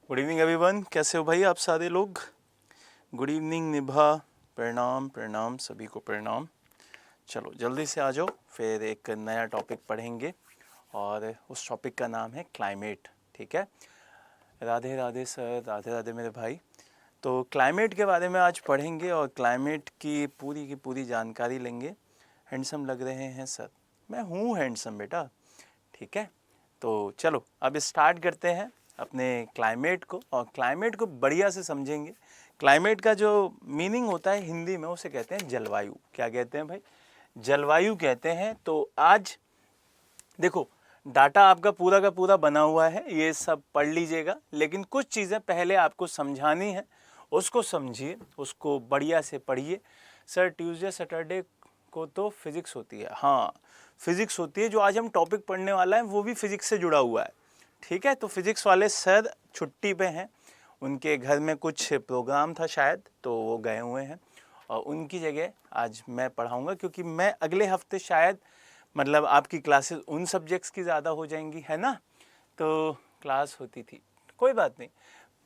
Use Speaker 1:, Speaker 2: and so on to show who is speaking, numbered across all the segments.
Speaker 1: Good evening everyone, कैसे हो भाई आप सारे लोग। गुड इवनिंग निभा, प्रणाम प्रणाम सभी को प्रणाम। चलो जल्दी से आ जाओ, फिर एक नया टॉपिक पढ़ेंगे और उस टॉपिक का नाम है क्लाइमेट। ठीक है, राधे राधे सर, राधे राधे मेरे भाई। तो क्लाइमेट के बारे में आज पढ़ेंगे और क्लाइमेट की पूरी जानकारी लेंगे। हैंडसम लग रहे हैं सर। मैं हूँ हैंडसम बेटा। ठीक है, तो चलो अब स्टार्ट करते हैं अपने क्लाइमेट को, और क्लाइमेट को बढ़िया से समझेंगे। क्लाइमेट का जो मीनिंग होता है हिंदी में, उसे कहते हैं जलवायु। क्या कहते हैं भाई? जलवायु कहते हैं। तो आज देखो, डाटा आपका पूरा का पूरा बना हुआ है, ये सब पढ़ लीजिएगा, लेकिन कुछ चीज़ें पहले आपको समझानी है। उसको समझिए, उसको बढ़िया से पढ़िए। सर ट्यूसडे सैटरडे को तो फिजिक्स होती है। हाँ, फिजिक्स होती है। जो आज हम टॉपिक पढ़ने वाला है वो भी फिजिक्स से जुड़ा हुआ है। ठीक है, तो फिजिक्स वाले सर छुट्टी पे हैं, उनके घर में कुछ प्रोग्राम था शायद, तो वो गए हुए हैं और उनकी जगह आज मैं पढ़ाऊँगा, क्योंकि मैं अगले हफ्ते शायद, मतलब आपकी क्लासेस उन सब्जेक्ट्स की ज़्यादा हो जाएंगी, है ना। तो क्लास होती थी, कोई बात नहीं,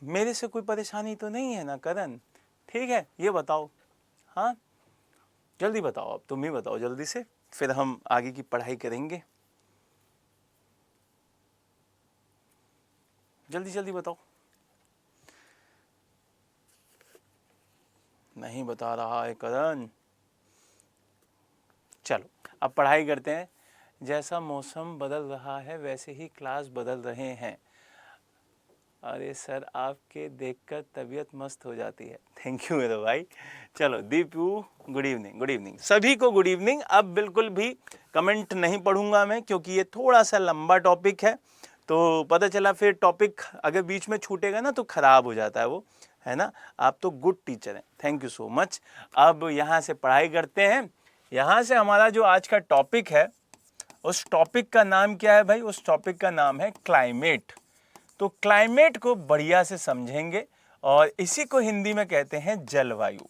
Speaker 1: मेरे से कोई परेशानी तो नहीं है ना करण? ठीक है, ये बताओ। हाँ जल्दी बताओ, अब तुम ही बताओ जल्दी से, फिर हम आगे की पढ़ाई करेंगे। जल्दी जल्दी बताओ। नहीं बता रहा है करण। चलो अब पढ़ाई करते हैं। जैसा मौसम बदल रहा है वैसे ही क्लास बदल रहे हैं। अरे सर, आपके देखकर तबीयत मस्त हो जाती है। थैंक यू मेरे भाई। चलो Deepu, good evening. Good evening सभी को, गुड इवनिंग। अब बिल्कुल भी कमेंट नहीं पढ़ूंगा मैं, क्योंकि ये थोड़ा सा लंबा टॉपिक है। तो पता चला फिर टॉपिक अगर बीच में छूटेगा ना तो ख़राब हो जाता है वो, है ना। आप तो गुड टीचर हैं, थैंक यू सो मच। अब यहाँ से पढ़ाई करते हैं। यहाँ से हमारा जो आज का टॉपिक है, उस टॉपिक का नाम क्या है भाई? उस टॉपिक का नाम है क्लाइमेट। तो क्लाइमेट को बढ़िया से समझेंगे और इसी को हिंदी में कहते हैं जलवायु।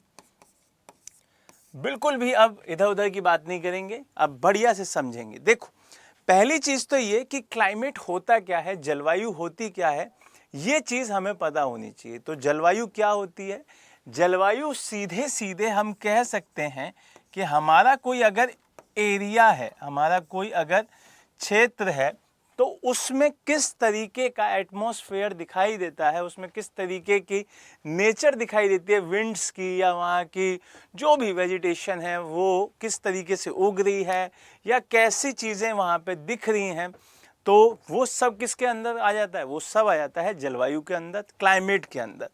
Speaker 1: बिल्कुल भी अब इधर उधर की बात नहीं करेंगे, अब बढ़िया से समझेंगे। देखो, पहली चीज तो ये कि क्लाइमेट होता क्या है, जलवायु होती क्या है, ये चीज हमें पता होनी चाहिए। तो जलवायु क्या होती है? जलवायु सीधे सीधे हम कह सकते हैं कि हमारा कोई अगर एरिया है, हमारा कोई अगर क्षेत्र है, तो उसमें किस तरीके का एटमॉस्फेयर दिखाई देता है, उसमें किस तरीके की नेचर दिखाई देती है, विंड्स की या वहाँ की जो भी वेजिटेशन है वो किस तरीके से उग रही है, या कैसी चीज़ें वहाँ पे दिख रही हैं, तो वो सब किसके अंदर आ जाता है? वो सब आ जाता है जलवायु के अंदर, क्लाइमेट के अंदर।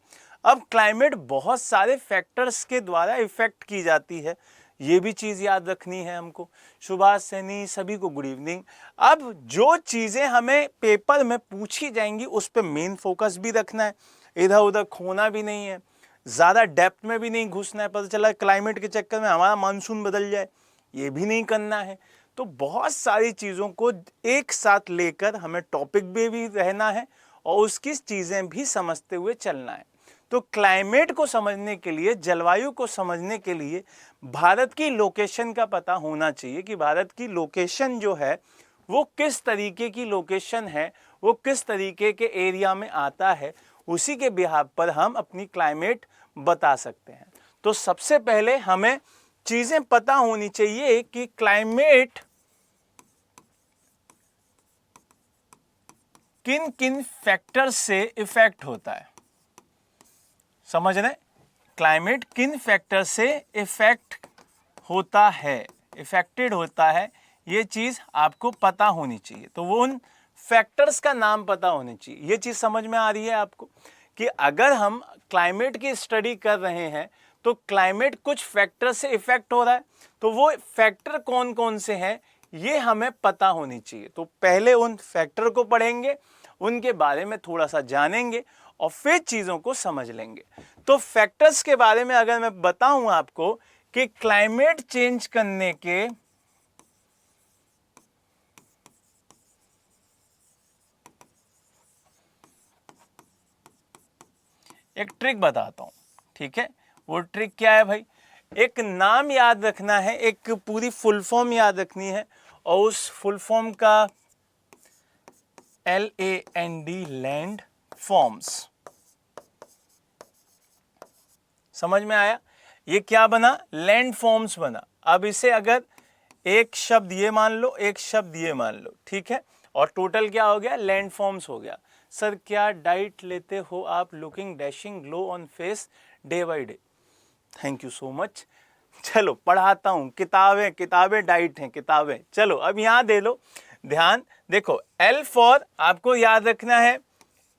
Speaker 1: अब क्लाइमेट बहुत सारे फैक्टर्स के द्वारा इफेक्ट की जाती है, ये भी चीज़ याद रखनी है हमको। सुभाष सैनी, सभी को गुड इवनिंग। अब जो चीज़ें हमें पेपर में पूछी जाएंगी उस पर मेन फोकस भी रखना है, इधर उधर खोना भी नहीं है, ज़्यादा डेप्थ में भी नहीं घुसना है। पता चला क्लाइमेट के चक्कर में हमारा मानसून बदल जाए, ये भी नहीं करना है। तो बहुत सारी चीज़ों को एक साथ लेकर हमें टॉपिक में भी रहना है और उसकी चीज़ें भी समझते हुए चलना है। तो क्लाइमेट को समझने के लिए, जलवायु को समझने के लिए भारत की लोकेशन का पता होना चाहिए कि भारत की लोकेशन जो है वो किस तरीके की लोकेशन है, वो किस तरीके के एरिया में आता है, उसी के बिहाफ पर हम अपनी क्लाइमेट बता सकते हैं। तो सबसे पहले हमें चीजें पता होनी चाहिए कि क्लाइमेट किन किन फैक्टर्स से इफेक्ट होता है। समझ रहे? क्लाइमेट किन फैक्टर से इफेक्ट होता है, इफेक्टेड होता है, ये चीज आपको पता होनी चाहिए। तो वो उन फैक्टर्स का नाम पता होनी चाहिए। ये चीज समझ में आ रही है आपको कि अगर हम क्लाइमेट की स्टडी कर रहे हैं तो क्लाइमेट कुछ फैक्टर से इफेक्ट हो रहा है, तो वो फैक्टर कौन कौन से हैं ये हमें पता होनी चाहिए। तो पहले उन फैक्टर को पढ़ेंगे, उनके बारे में थोड़ा सा जानेंगे और फिर चीज़ों को समझ लेंगे। तो फैक्टर्स के बारे में अगर मैं बताऊं आपको कि क्लाइमेट चेंज करने के एक ट्रिक बताता हूं, ठीक है? वो ट्रिक क्या है भाई? एक नाम याद रखना है, एक पूरी फुल फॉर्म याद रखनी है, और उस फुल फॉर्म का LAND, लैंड फॉर्म्स। समझ में आया? ये क्या बना? लैंड फॉर्म्स बना। अब इसे अगर एक शब्द ये मान लो, एक शब्द ये मान लो, ठीक है, और टोटल क्या हो गया? लैंड फॉर्म्स हो गया। सर क्या डाइट लेते हो आप? Looking dashing glow on face day by day. Thank you so much. चलो पढ़ाता हूँ, किताबें किताबें डाइट हैं किताबें। चलो अब यहाँ दे लो ध्यान, देखो L फॉर आपको याद रखना है,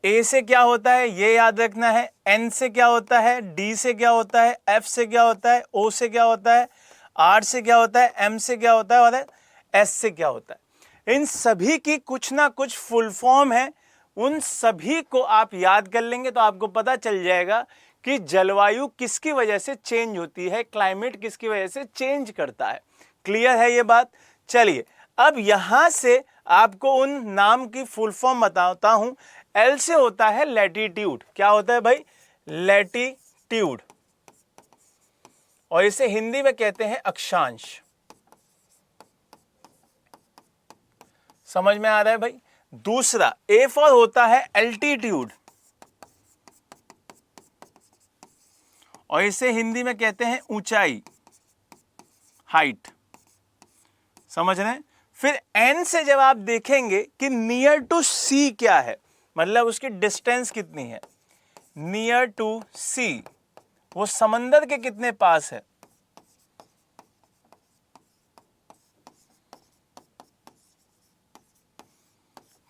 Speaker 1: A से क्या होता है ये याद रखना है, N से क्या होता है, D से क्या होता है, F से क्या होता है, O से क्या होता है, R से क्या होता है, M से क्या होता है और S से क्या होता है। इन सभी की कुछ ना कुछ फुल फॉर्म है, उन सभी को आप याद कर लेंगे तो आपको पता चल जाएगा कि जलवायु किसकी वजह से चेंज होती है, क्लाइमेट किसकी वजह से चेंज करता है। क्लियर है ये बात? चलिए अब यहां से आपको उन नाम की फुल फॉर्म बताता हूं। L से होता है लैटिट्यूड। क्या होता है भाई? लैटिट्यूड। और इसे हिंदी में कहते हैं अक्षांश। समझ में आ रहा है भाई? दूसरा A फॉर होता है एल्टीट्यूड, और इसे हिंदी में कहते हैं ऊंचाई, हाइट। समझ रहे हैं? फिर N से जब आप देखेंगे कि नियर टू सी क्या है, मतलब उसकी डिस्टेंस कितनी है, नियर टू सी, वो समंदर के कितने पास है,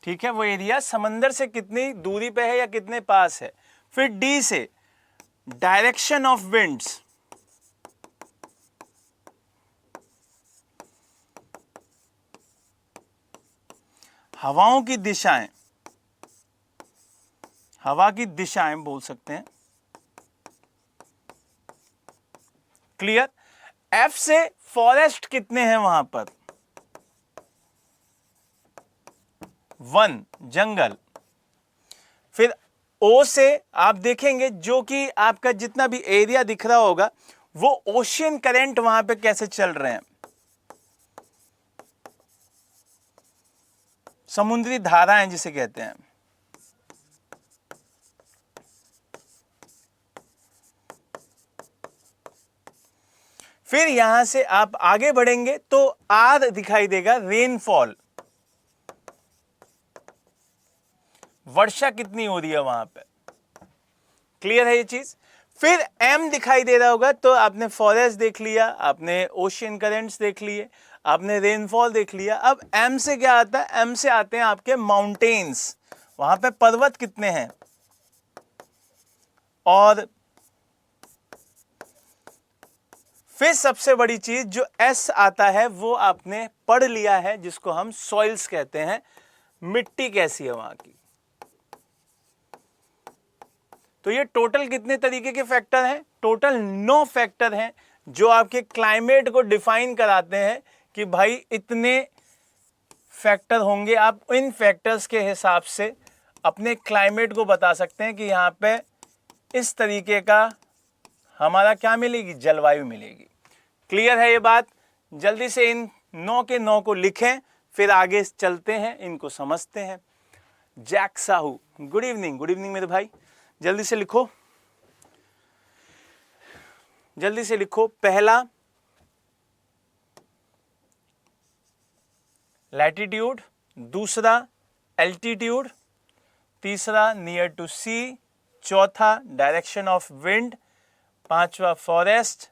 Speaker 1: ठीक है, वो एरिया समंदर से कितनी दूरी पे है या कितने पास है। फिर D से डायरेक्शन ऑफ विंड्स, हवाओं की दिशाएं, हवा की दिशाएं बोल सकते हैं। क्लियर? F से फॉरेस्ट कितने हैं वहां पर, वन, जंगल। फिर O से आप देखेंगे जो कि आपका जितना भी एरिया दिख रहा होगा वो ओशियन करंट वहां पे कैसे चल रहे हैं, समुद्री धाराएं जिसे कहते हैं। फिर यहां से आप आगे बढ़ेंगे तो R दिखाई देगा, रेनफॉल, वर्षा कितनी हो रही है वहां पे। क्लियर है ये चीज? फिर M दिखाई दे रहा होगा तो आपने फॉरेस्ट देख लिया, आपने ओशियन करंट्स देख लिए, आपने रेनफॉल देख लिया। अब M से क्या आता है? M से आते हैं आपके माउंटेन्स, वहां पे पर्वत कितने हैं। और फिर सबसे बड़ी चीज जो S आता है वो आपने पढ़ लिया है, जिसको हम सॉइल्स कहते हैं, मिट्टी कैसी है वहां की। तो ये टोटल कितने तरीके के फैक्टर हैं? टोटल 9 फैक्टर हैं जो आपके क्लाइमेट को डिफाइन कराते हैं कि भाई इतने फैक्टर होंगे। आप इन फैक्टर्स के हिसाब से अपने क्लाइमेट को बता सकते हैं कि यहाँ पे इस तरीके का हमारा क्या मिलेगी, जलवायु मिलेगी। क्लियर है ये बात? जल्दी से इन 9 के 9 को लिखें, फिर आगे चलते हैं, इनको समझते हैं। Jack Sahu, good evening. Good evening मेरे भाई, जल्दी से लिखो, जल्दी से लिखो। पहला लैटिट्यूड, दूसरा एल्टीट्यूड, तीसरा नियर टू सी, चौथा डायरेक्शन ऑफ विंड, पांचवा फॉरेस्ट,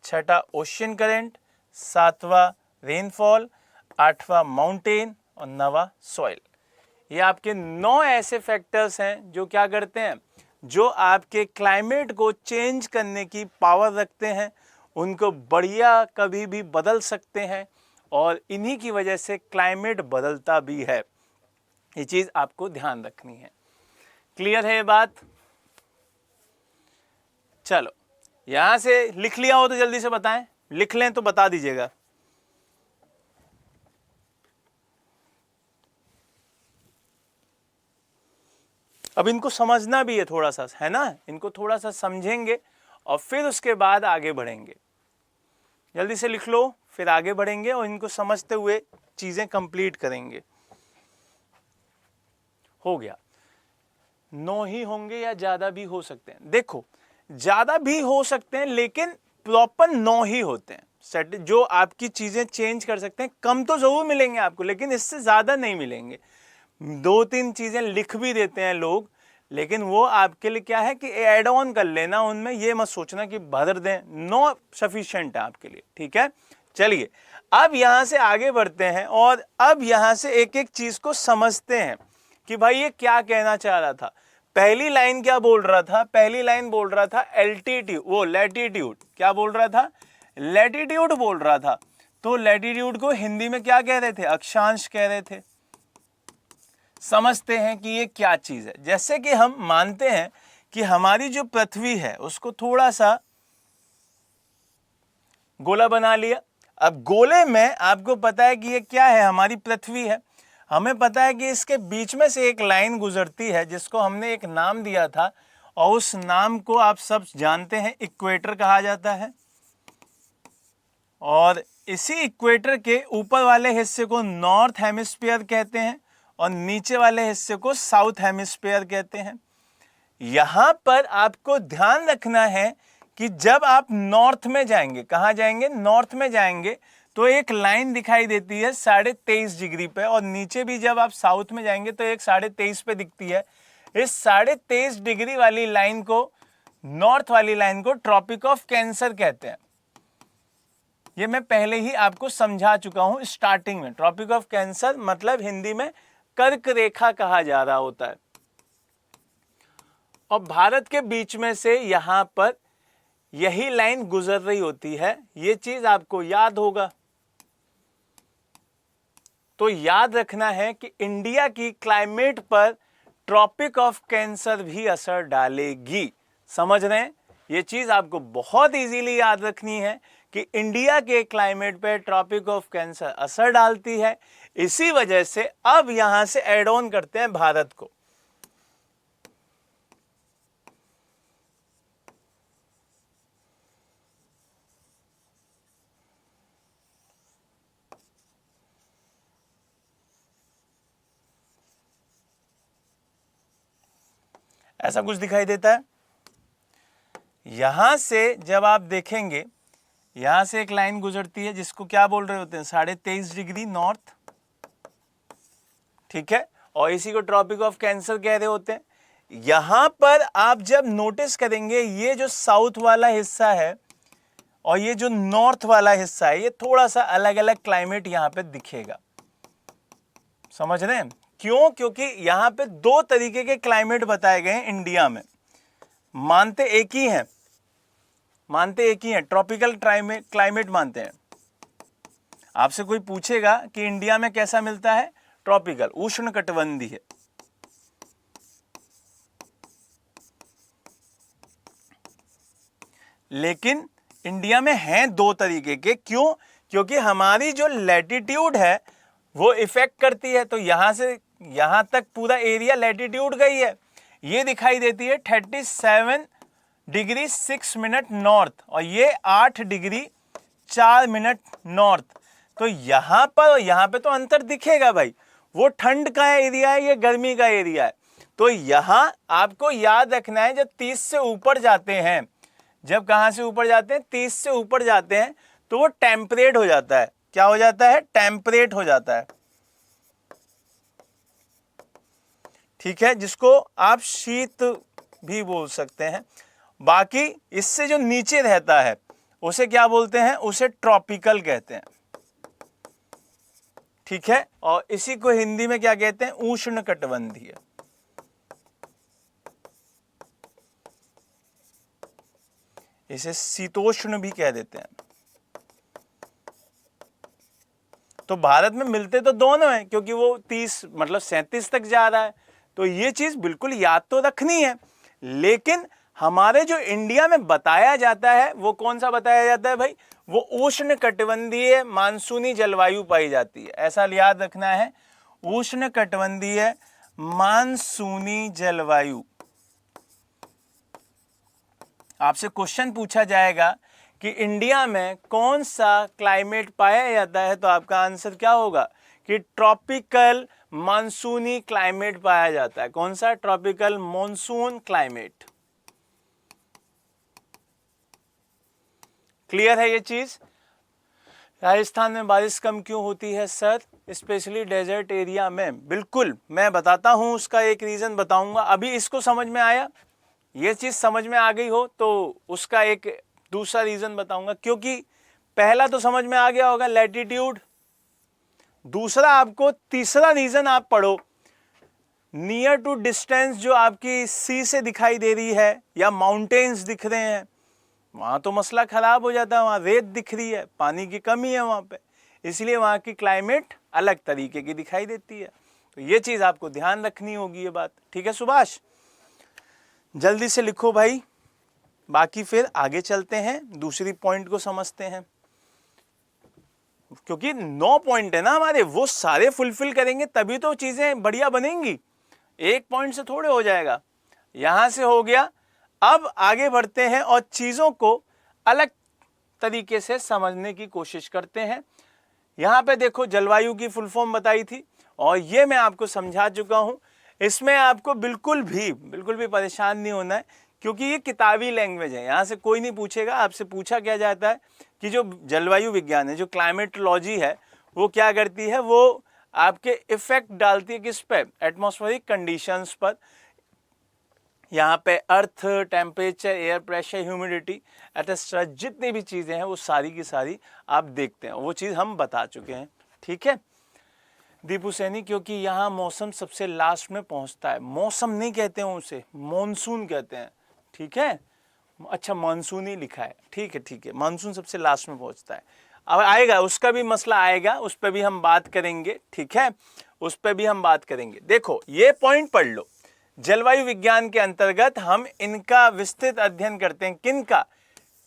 Speaker 1: छठा ओशियन करंट, सातवां रेनफॉल, आठवां माउंटेन और नवा सॉइल। ये आपके 9 ऐसे फैक्टर्स हैं जो क्या करते हैं, जो आपके क्लाइमेट को चेंज करने की पावर रखते हैं, उनको बढ़िया कभी भी बदल सकते हैं, और इन्हीं की वजह से क्लाइमेट बदलता भी है। ये चीज़ आपको ध्यान रखनी है। क्लियर है ये बात? चलो यहां से लिख लिया हो तो जल्दी से बताएं, लिख लें तो बता दीजिएगा। अब इनको समझना भी है थोड़ा सा, है ना, इनको थोड़ा सा समझेंगे और फिर उसके बाद आगे बढ़ेंगे। जल्दी से लिख लो, फिर आगे बढ़ेंगे और इनको समझते हुए चीजें कंप्लीट करेंगे। हो गया, 9 ही होंगे या ज्यादा भी हो सकते हैं। देखो ज़्यादा भी हो सकते हैं लेकिन प्रॉपर 9 ही होते हैं। सेट जो आपकी चीज़ें चेंज कर सकते हैं, कम तो ज़रूर मिलेंगे आपको लेकिन इससे ज़्यादा नहीं मिलेंगे। 2-3 चीज़ें लिख भी देते हैं लोग, लेकिन वो आपके लिए क्या है कि ऐड ऑन कर लेना उनमें, ये मत सोचना कि भर दें। 9 सफिशिएंट है आपके लिए, ठीक है। चलिए अब यहां से आगे बढ़ते हैं और अब यहां से एक एक चीज को समझते हैं कि भाई ये क्या कहना चाह रहा था। पहली लाइन क्या बोल रहा था? पहली लाइन बोल रहा था एल्टीट्यूड, वो लैटिट्यूड। क्या बोल रहा था? लैटिट्यूड बोल रहा था। तो लैटिट्यूड को हिंदी में क्या कह रहे थे? अक्षांश कह रहे थे। समझते हैं कि ये क्या चीज है। जैसे कि हम मानते हैं कि हमारी जो पृथ्वी है उसको थोड़ा सा गोला बना लिया। अब गोले में आपको पता है कि ये क्या है? हमारी पृथ्वी है। हमें पता है कि इसके बीच में से एक लाइन गुजरती है जिसको हमने एक नाम दिया था और उस नाम को आप सब जानते हैं, इक्वेटर कहा जाता है। और इसी इक्वेटर के ऊपर वाले हिस्से को नॉर्थ हेमिस्फीयर कहते हैं और नीचे वाले हिस्से को साउथ हेमिस्फीयर कहते हैं। यहां पर आपको ध्यान रखना है कि जब आप नॉर्थ में जाएंगे, कहां जाएंगे? नॉर्थ में जाएंगे तो एक लाइन दिखाई देती है 23.5 डिग्री पे, और नीचे भी जब आप साउथ में जाएंगे तो एक 23.5 पे दिखती है। इस 23.5 डिग्री वाली लाइन को, नॉर्थ वाली लाइन को ट्रॉपिक ऑफ कैंसर कहते हैं। ये मैं पहले ही आपको समझा चुका हूं स्टार्टिंग में। ट्रॉपिक ऑफ कैंसर मतलब हिंदी में कर्क रेखा कहा जा रहा होता है। और भारत के बीच में से यहां पर यही लाइन गुजर रही होती है। ये चीज आपको याद होगा। तो याद रखना है कि इंडिया की क्लाइमेट पर ट्रॉपिक ऑफ कैंसर भी असर डालेगी। समझ रहे हैं? ये चीज आपको बहुत इजीली याद रखनी है कि इंडिया के क्लाइमेट पर ट्रॉपिक ऑफ कैंसर असर डालती है। इसी वजह से अब यहां से ऐड ऑन करते हैं भारत को। ऐसा कुछ दिखाई देता है। यहां से जब आप देखेंगे, यहां से एक लाइन गुजरती है जिसको क्या बोल रहे होते हैं? 23.5 डिग्री नॉर्थ, ठीक है। और इसी को ट्रॉपिक ऑफ कैंसर कह रहे होते हैं। यहां पर आप जब नोटिस करेंगे, ये जो साउथ वाला हिस्सा है और ये जो नॉर्थ वाला हिस्सा है, ये थोड़ा सा अलग अलग क्लाइमेट यहां पे दिखेगा। समझ रहे हैं? क्यों? क्योंकि यहां पे 2 तरीके के क्लाइमेट बताए गए हैं इंडिया में। मानते एक ही हैं, ट्रॉपिकल क्लाइमेट मानते हैं। आपसे कोई पूछेगा कि इंडिया में कैसा मिलता है? ट्रॉपिकल, उष्णकटिबंधीय। लेकिन इंडिया में हैं 2 तरीके के। क्यों? क्योंकि हमारी जो लैटिट्यूड है वो इफेक्ट करती है। तो यहां से यहां तक पूरा एरिया लैटिट्यूड का ही है। ये दिखाई देती है 37 डिग्री 6 मिनट नॉर्थ और ये 8 डिग्री 4 मिनट नॉर्थ। तो यहां पर और यहां पे तो अंतर दिखेगा भाई। वो ठंड का एरिया है, ये गर्मी का एरिया है। तो यहां आपको याद रखना है, जब 30 से ऊपर जाते हैं, जब कहां से ऊपर जाते हैं? 30 से ऊपर जाते हैं तो वो टेम्परेट हो जाता है। क्या हो जाता है? टेम्परेट हो जाता है, ठीक है, जिसको आप शीत भी बोल सकते हैं। बाकी इससे जो नीचे रहता है उसे क्या बोलते हैं? उसे ट्रॉपिकल कहते हैं, ठीक है। और इसी को हिंदी में क्या कहते हैं? उष्णकटिबंधीय। इसे शीतोष्ण भी कह देते हैं। तो भारत में मिलते तो दोनों हैं, क्योंकि वो 30 मतलब 37 तक जा रहा है। तो ये चीज बिल्कुल याद तो रखनी है। लेकिन हमारे जो इंडिया में बताया जाता है वो कौन सा बताया जाता है भाई? वो उष्णकटिबंधीय मानसूनी जलवायु पाई जाती है। ऐसा याद रखना है, उष्णकटिबंधीय मानसूनी जलवायु। आपसे क्वेश्चन पूछा जाएगा कि इंडिया में कौन सा क्लाइमेट पाया जाता है, तो आपका आंसर क्या होगा? कि ट्रॉपिकल मानसूनी क्लाइमेट पाया जाता है। कौन सा? Tropical monsoon climate. क्लियर है ये चीज? राजस्थान में बारिश कम क्यों होती है सर, स्पेशली डेजर्ट एरिया में? बिल्कुल, मैं बताता हूं, उसका एक रीजन बताऊंगा। अभी इसको समझ में आया, ये चीज समझ में आ गई हो तो उसका एक दूसरा रीजन बताऊंगा। क्योंकि पहला तो समझ में आ गया होगा, लैटिट्यूड। दूसरा आपको तीसरा रीजन आप पढ़ो, नियर टू डिस्टेंस जो आपकी सी से दिखाई दे रही है या माउंटेन्स दिख रहे हैं, वहां तो मसला खराब हो जाता है, वहां रेत दिख रही है, पानी की कमी है वहां पे, इसलिए वहां की क्लाइमेट अलग तरीके की दिखाई देती है। तो ये चीज आपको ध्यान रखनी होगी, ये बात। ठीक है सुभाष, जल्दी से लिखो भाई, बाकी फिर आगे चलते हैं, दूसरी पॉइंट को समझते हैं। क्योंकि 9 पॉइंट है ना हमारे, वो सारे फुलफिल करेंगे तभी तो चीजें बढ़िया बनेंगी, एक पॉइंट से थोड़े हो जाएगा। यहां से हो गया। अब आगे बढ़ते हैं और चीजों को अलग तरीके से समझने की कोशिश करते हैं। यहां पे देखो, जलवायु की फुल फॉर्म बताई थी और ये मैं आपको समझा चुका हूं। इसमें आपको बिल्कुल भी परेशान नहीं होना है, क्योंकि ये किताबी लैंग्वेज है, यहां से कोई नहीं पूछेगा। आपसे पूछा क्या जाता है कि जो जलवायु विज्ञान है, जो क्लाइमेटोलॉजी है, वो क्या करती है, वो आपके इफेक्ट डालती है किस पे, एटमॉस्फेरिक कंडीशंस पर। यहाँ पे earth, temperature, air pressure, humidity, etcetera, जितनी भी चीजें हैं वो सारी की सारी आप देखते हैं, वो चीज हम बता चुके हैं। ठीक है दीपू सैनी, क्योंकि यहाँ मौसम सबसे लास्ट में पहुंचता है। मौसम नहीं कहते हैं उसे, मॉनसून कहते हैं। ठीक है, अच्छा मानसून ही लिखा है, ठीक है, मानसून सबसे लास्ट में पहुंचता है। अब आएगा, उसका भी मसला आएगा, उस पर भी हम बात करेंगे। ठीक है, उस पर भी हम बात करेंगे। देखो ये पॉइंट पढ़ लो, जलवायु विज्ञान के अंतर्गत हम इनका विस्तृत अध्ययन करते हैं। किनका?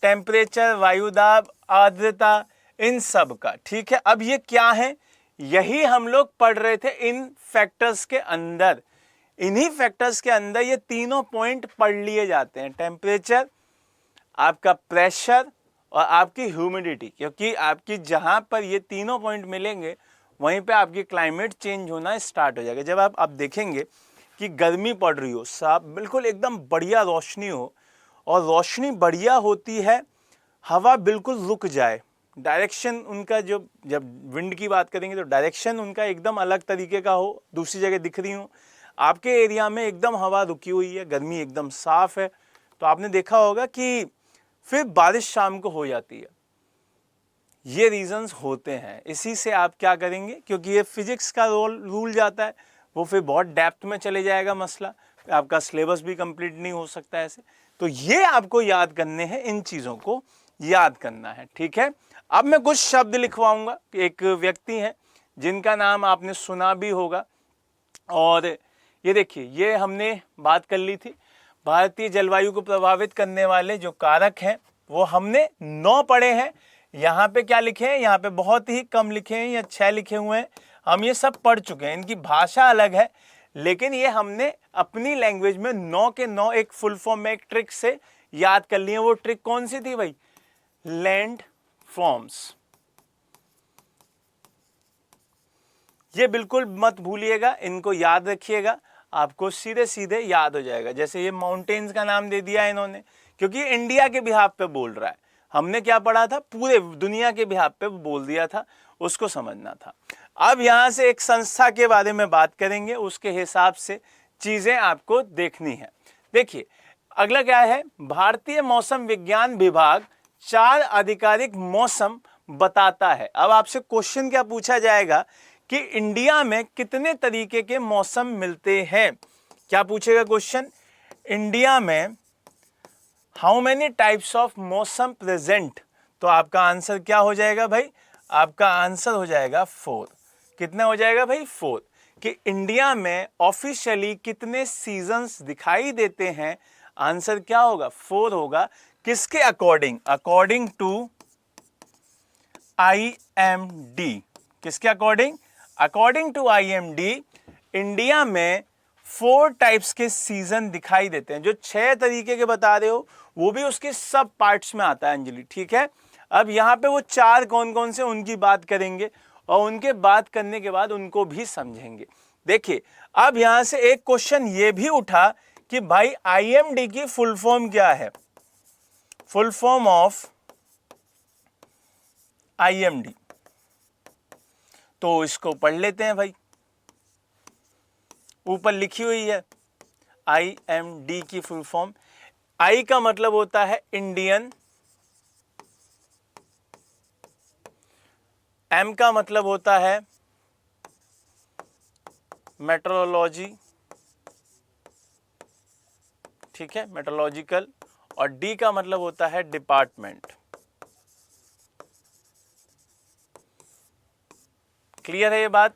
Speaker 1: टेम्परेचर, वायुदाब, आर्द्रता, इन सब का। ठीक है, अब ये क्या है, यही हम लोग पढ़ रहे थे इन फैक्टर्स के अंदर। इन्हीं फैक्टर्स के अंदर ये तीनों पॉइंट पढ़ लिए जाते हैं, टेम्परेचर, आपका प्रेशर और आपकी ह्यूमिडिटी। क्योंकि आपकी जहां पर ये तीनों पॉइंट मिलेंगे वहीं पे आपकी क्लाइमेट चेंज होना स्टार्ट हो जाएगा। जब आप देखेंगे कि गर्मी पड़ रही हो, साफ बिल्कुल एकदम बढ़िया रोशनी हो, और रोशनी बढ़िया होती है, हवा बिल्कुल रुक जाए, डायरेक्शन उनका, जो जब विंड की बात करेंगे तो डायरेक्शन उनका एकदम अलग तरीके का हो, दूसरी जगह दिख रही हो, आपके एरिया में एकदम हवा रुकी हुई है, गर्मी एकदम साफ है, तो आपने देखा होगा कि फिर बारिश शाम को हो जाती है। ये रीजंस होते हैं। इसी से आप क्या करेंगे, क्योंकि ये फिजिक्स का रूल जाता है, वो फिर बहुत डेप्थ में चले जाएगा मसला, आपका सिलेबस भी कंप्लीट नहीं हो सकता ऐसे। तो ये आपको याद करने हैं, इन चीजों को याद करना है। ठीक है, अब मैं कुछ शब्द लिखवाऊंगा। एक व्यक्ति हैं जिनका नाम आपने सुना भी होगा, और ये देखिए, ये हमने बात कर ली थी। भारतीय जलवायु को प्रभावित करने वाले जो कारक हैं वो हमने 9 पढ़े हैं। यहाँ पे क्या लिखे हैं, यहाँ पे बहुत ही कम लिखे हैं या 6 लिखे हुए हैं। हम ये सब पढ़ चुके हैं, इनकी भाषा अलग है, लेकिन ये हमने अपनी लैंग्वेज में 9 के 9 एक फुल फॉर्म में एक ट्रिक से याद कर लिए। वो ट्रिक कौन सी थी भाई? Land forms. ये बिल्कुल मत भूलिएगा, इनको याद रखिएगा, आपको सीधे सीधे याद हो जाएगा। जैसे ये माउंटेन्स का नाम दे दिया इन्होंने, क्योंकि इंडिया के बिहाफ पे बोल रहा है। हमने क्या पढ़ा था, पूरे दुनिया के बिहाफ पे बोल दिया था, उसको समझना था। अब यहां से एक संस्था के बारे में बात करेंगे, उसके हिसाब से चीजें आपको देखनी है। देखिए अगला क्या है, भारतीय मौसम विज्ञान विभाग 4 आधिकारिक मौसम बताता है। अब आपसे क्वेश्चन क्या पूछा जाएगा कि इंडिया में कितने तरीके के मौसम मिलते हैं। क्या पूछेगा क्वेश्चन, इंडिया में हाउ मेनी टाइप्स ऑफ मौसम प्रेजेंट। तो आपका आंसर क्या हो जाएगा भाई, आपका आंसर हो जाएगा 4। कितना हो जाएगा भाई, 4। कि इंडिया में ऑफिशियली कितने सीजन्स दिखाई देते हैं, आंसर क्या होगा, 4 होगा। किसके अकॉर्डिंग, अकॉर्डिंग टू IMD। किसके according, according to IMD India में 4 टाइप्स के सीजन दिखाई देते हैं। जो 6 तरीके के बता रहे हो वो भी उसके सब पार्ट्स में आता है अंजलि। ठीक है, अब यहाँ पे वो 4 कौन कौन से, उनकी बात करेंगे और उनके बात करने के बाद उनको भी समझेंगे। देखिए अब यहां से एक क्वेश्चन ये भी उठा कि भाई IMD की फुल फॉर्म क्या है। Full form of IMD। तो इसको पढ़ लेते हैं भाई, ऊपर लिखी हुई है IMD की फुल फॉर्म। I का मतलब होता है इंडियन, M का मतलब होता है मेट्रोलॉजी, ठीक है, मेट्रोलॉजिकल, और D का मतलब होता है डिपार्टमेंट। क्लियर है ये बात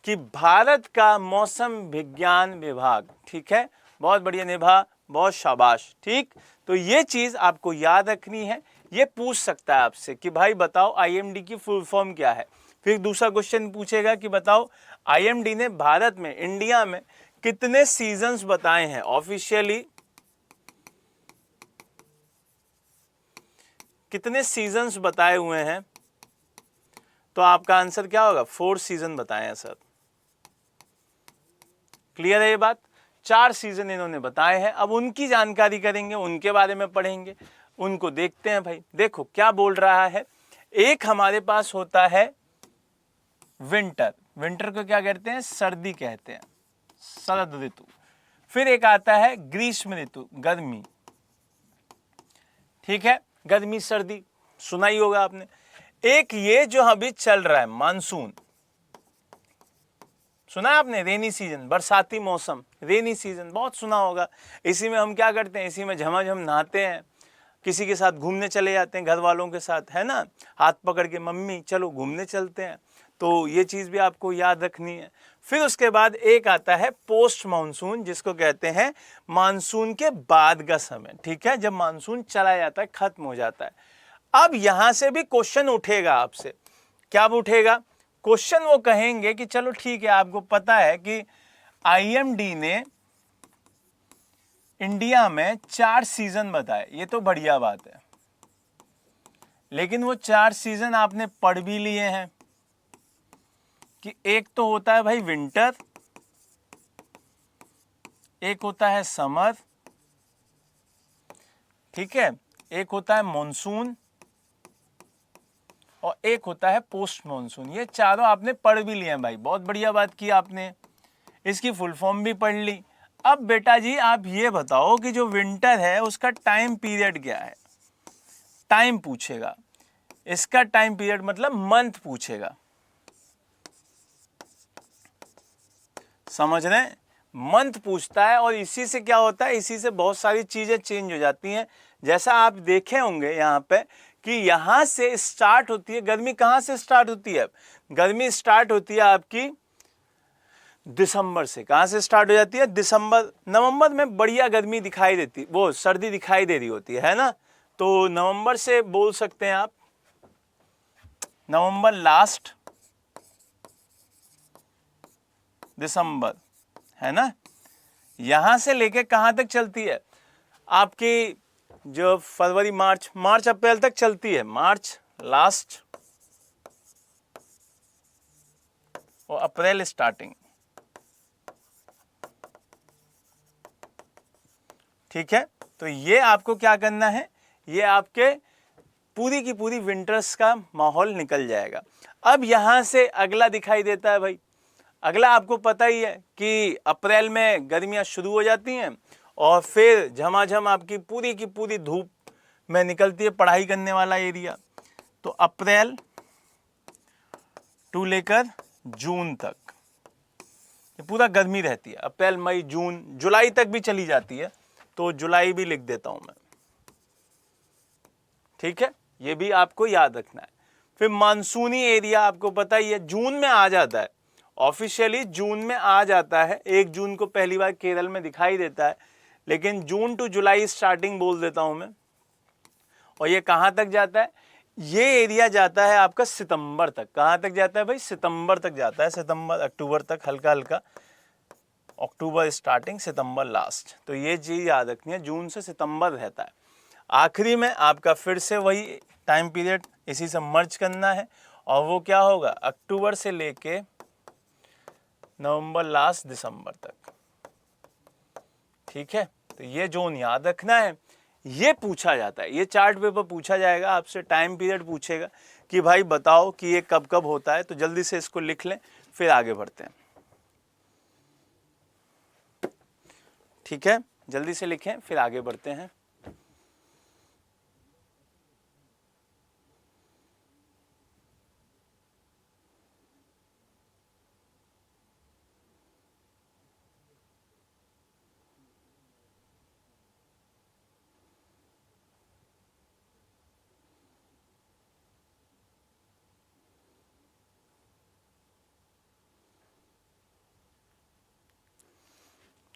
Speaker 1: कि भारत का मौसम विज्ञान विभाग, ठीक है, बहुत बढ़िया निभा, बहुत शाबाश, ठीक। तो ये चीज आपको याद रखनी है। ये पूछ सकता है आपसे कि भाई बताओ IMD की फुल फॉर्म क्या है। फिर दूसरा क्वेश्चन पूछेगा कि बताओ IMD ने भारत में, इंडिया में कितने सीजन्स बताए हैं ऑफिशियली, कितने सीजन्स बताए हुए हैं। तो आपका आंसर क्या होगा, 4 सीजन बताए हैं सर। क्लियर है ये बात, 4 सीजन इन्होंने बताए हैं। अब उनकी जानकारी करेंगे, उनके बारे में पढ़ेंगे, उनको देखते हैं भाई। देखो क्या बोल रहा है, एक हमारे पास होता है विंटर, विंटर को क्या कहते हैं, सर्दी कहते हैं, शरद ऋतु। फिर एक आता है ग्रीष्म ऋतु, गर्मी, ठीक है, गर्मी सर्दी सुना ही होगा आपने। एक ये जो अभी चल रहा है मानसून, सुना है आपने, रेनी सीजन, बरसाती मौसम, रेनी सीजन बहुत सुना होगा। इसी में हम क्या करते हैं, इसी में झमाझम नहाते हैं, किसी के साथ घूमने चले जाते हैं घर वालों के साथ, है ना, हाथ पकड़ के मम्मी चलो घूमने चलते हैं। तो ये चीज़ भी आपको याद रखनी है। फिर उसके बाद एक आता है पोस्ट मानसून, जिसको कहते हैं मानसून के बाद का समय, ठीक है, जब मानसून चला जाता है, खत्म हो जाता है। अब यहां से भी क्वेश्चन उठेगा आपसे, क्या उठेगा क्वेश्चन, वो कहेंगे कि चलो ठीक है, आपको पता है कि IMD ने इंडिया में 4 सीजन बताए, ये तो बढ़िया बात है, लेकिन वो 4 सीजन आपने पढ़ भी लिए हैं कि एक तो होता है भाई विंटर, एक होता है समर, ठीक है, एक होता है मॉनसून, और एक होता है पोस्ट मॉनसून। ये चारों आपने पढ़ भी लिए हैं भाई, बहुत बढ़िया बात की आपने, इसकी फुल फॉर्म भी पढ़ ली। अब बेटा जी आप ये बताओ कि जो विंटर है उसका टाइम पीरियड क्या है, टाइम पूछेगा, इसका टाइम पीरियड मतलब मंथ पूछेगा, समझ रहे हैं, मंथ पूछता है। और इसी से क्या होता है, इसी से बहुत सारी चीजें चेंज हो जाती हैं। जैसा आप देखे होंगे यहाँ पे कि यहां से स्टार्ट होती है गर्मी, कहां से स्टार्ट होती है, गर्मी स्टार्ट होती है आपकी दिसंबर से। कहां से स्टार्ट हो जाती है, दिसंबर, नवंबर में बढ़िया गर्मी दिखाई देती, वो सर्दी दिखाई दे रही होती है ना, तो नवंबर से बोल सकते हैं आप, नवंबर लास्ट, दिसंबर, है ना। यहां से लेके कहां तक चलती है आपकी, जो फरवरी मार्च, मार्च अप्रैल तक चलती है, मार्च लास्ट और अप्रैल स्टार्टिंग, ठीक है। तो ये आपको क्या करना है, ये आपके पूरी की पूरी विंटर्स का माहौल निकल जाएगा। अब यहां से अगला दिखाई देता है भाई, अगला आपको पता ही है कि अप्रैल में गर्मियां शुरू हो जाती हैं और फिर झमाझम आपकी पूरी की पूरी धूप में निकलती है पढ़ाई करने वाला एरिया। तो अप्रैल टू लेकर जून तक ये पूरा गर्मी रहती है, अप्रैल मई जून, जुलाई तक भी चली जाती है, तो जुलाई भी लिख देता हूं मैं, ठीक है, ये भी आपको याद रखना है। फिर मानसूनी एरिया आपको पता ही है, जून में आ जाता है, ऑफिशियली जून में आ जाता है, 1 जून को पहली बार केरल में दिखाई देता है, लेकिन जून टू जुलाई स्टार्टिंग बोल देता हूं मैं। और ये कहां तक जाता है, ये एरिया जाता है आपका सितंबर तक। कहां तक जाता है भाई, सितंबर तक जाता है, सितंबर अक्टूबर तक, हल्का हल्का, अक्टूबर स्टार्टिंग सितंबर लास्ट। तो ये चीज याद रखनी है, जून से सितंबर रहता है। आखिरी में आपका फिर से वही टाइम पीरियड इसी से मर्ज करना है, और वो क्या होगा, अक्टूबर से लेके नवंबर लास्ट, दिसंबर तक, ठीक है। तो ये जोन याद रखना है, ये पूछा जाता है, ये चार्ट पेपर पूछा जाएगा आपसे, टाइम पीरियड पूछेगा कि भाई बताओ कि ये कब कब होता है, तो जल्दी से इसको लिख लें, फिर आगे बढ़ते हैं। ठीक है, जल्दी से लिखें, फिर आगे बढ़ते हैं।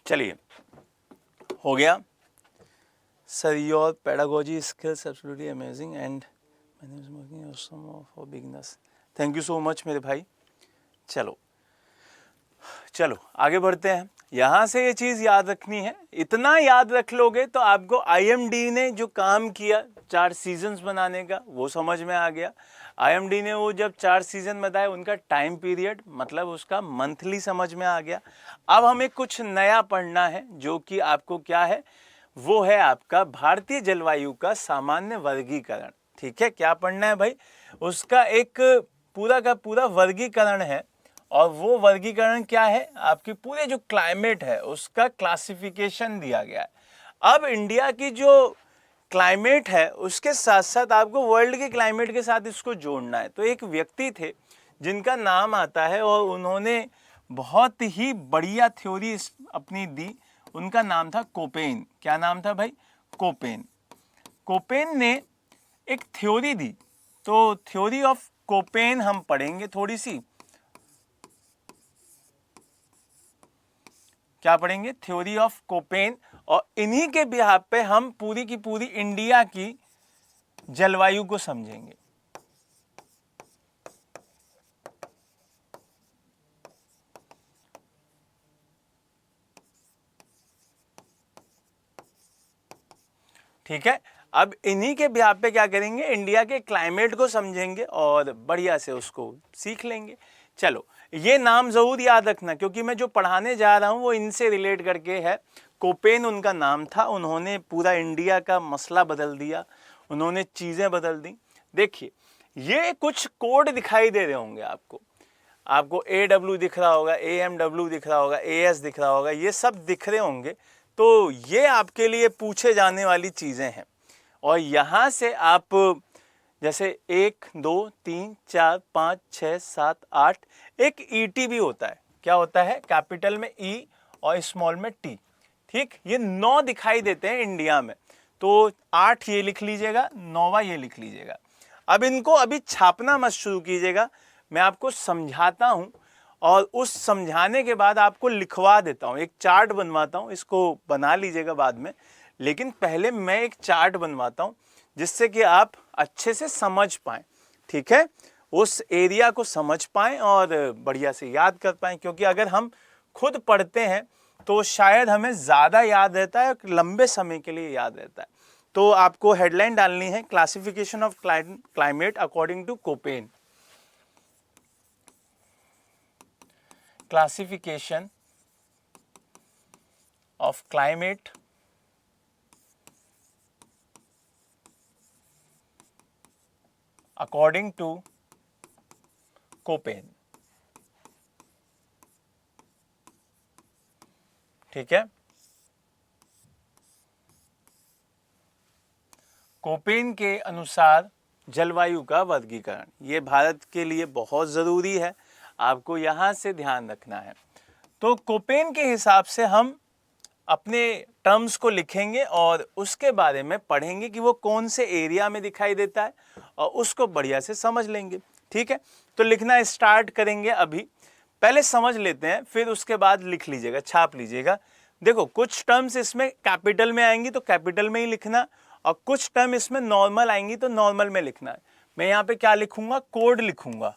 Speaker 1: चलिए, हो गया sir. Your pedagogy skills absolutely amazing and for beginners. Thank you so much मेरे भाई। चलो चलो आगे बढ़ते हैं। यहाँ से ये चीज़ याद रखनी है, इतना याद रख लोगे तो आपको आईएमडी ने जो काम किया 4 सीजन्स बनाने का वो समझ में आ गया। आईएमडी ने वो जब 4 सीजन बताए, उनका टाइम पीरियड मतलब उसका मंथली समझ में आ गया। अब हमें कुछ नया पढ़ना है, जो कि आपको क्या है, वो है आपका भारतीय जलवायु का सामान्य वर्गीकरण। ठीक है, क्या पढ़ना है भाई, उसका एक पूरा का पूरा वर्गीकरण है। और वो वर्गीकरण क्या है, आपकी पूरे जो क्लाइमेट है उसका क्लासिफिकेशन दिया गया है। अब इंडिया की जो क्लाइमेट है उसके साथ साथ आपको वर्ल्ड के क्लाइमेट के साथ इसको जोड़ना है। तो एक व्यक्ति थे जिनका नाम आता है, और उन्होंने बहुत ही बढ़िया थ्योरी अपनी दी, उनका नाम था कोपेन। क्या नाम था भाई, कोपेन। कोपेन ने एक थ्योरी दी, तो थ्योरी ऑफ कोपेन हम पढ़ेंगे थोड़ी सी। क्या पढ़ेंगे, थ्योरी ऑफ कोपेन। और इन्हीं के बिहाफ पे हम पूरी की पूरी इंडिया की जलवायु को समझेंगे। ठीक है, अब इन्हीं के बिहाफ पे क्या करेंगे, इंडिया के क्लाइमेट को समझेंगे और बढ़िया से उसको सीख लेंगे। चलो, ये नाम जरूर याद रखना, क्योंकि मैं जो पढ़ाने जा रहा हूँ वो इनसे रिलेट करके है। कोपेन उनका नाम था, उन्होंने पूरा इंडिया का मसला बदल दिया, उन्होंने चीज़ें बदल दी। देखिए, ये कुछ कोड दिखाई दे रहे होंगे आपको AW दिख रहा होगा, AMW दिख रहा होगा, AS दिख रहा होगा, ये सब दिख रहे होंगे। तो ये आपके लिए पूछे जाने वाली चीज़ें हैं। और यहाँ से आप जैसे 1 2 3 4 5 6 7 8, एक ET भी होता है। क्या होता है, कैपिटल में E और स्मॉल में T। ठीक, ये 9 दिखाई देते हैं इंडिया में, तो 8 ये लिख लीजिएगा, 9वां ये लिख लीजिएगा। अब इनको अभी छापना मत शुरू कीजिएगा, मैं आपको समझाता हूँ और उस समझाने के बाद आपको लिखवा देता हूँ, एक चार्ट बनवाता हूँ, इसको बना लीजिएगा बाद में। लेकिन पहले मैं एक चार्ट बनवाता हूँ जिससे कि आप अच्छे से समझ पाएं। ठीक है, उस एरिया को समझ पाएं और बढ़िया से याद कर पाएं, क्योंकि अगर हम खुद पढ़ते हैं तो शायद हमें ज़्यादा याद रहता है, लंबे समय के लिए याद रहता है। तो आपको हेडलाइन डालनी है, classification of climate according to Koppen. Classification of climate according to Koppen. ठीक है, कोपेन के अनुसार जलवायु का वर्गीकरण, ये भारत के लिए बहुत ज़रूरी है, आपको यहाँ से ध्यान रखना है। तो कोपेन के हिसाब से हम अपने टर्म्स को लिखेंगे और उसके बारे में पढ़ेंगे कि वो कौन से एरिया में दिखाई देता है, और उसको बढ़िया से समझ लेंगे। ठीक है, तो लिखना स्टार्ट करेंगे अभी। पहले समझ लेते हैं, फिर उसके बाद लिख लीजिएगा, छाप लीजिएगा। देखो, कुछ टर्म्स इसमें कैपिटल में आएंगी तो कैपिटल में ही लिखना, और कुछ टर्म इसमें नॉर्मल आएंगी तो नॉर्मल में लिखना है। मैं यहाँ पे क्या लिखूंगा, कोड लिखूंगा।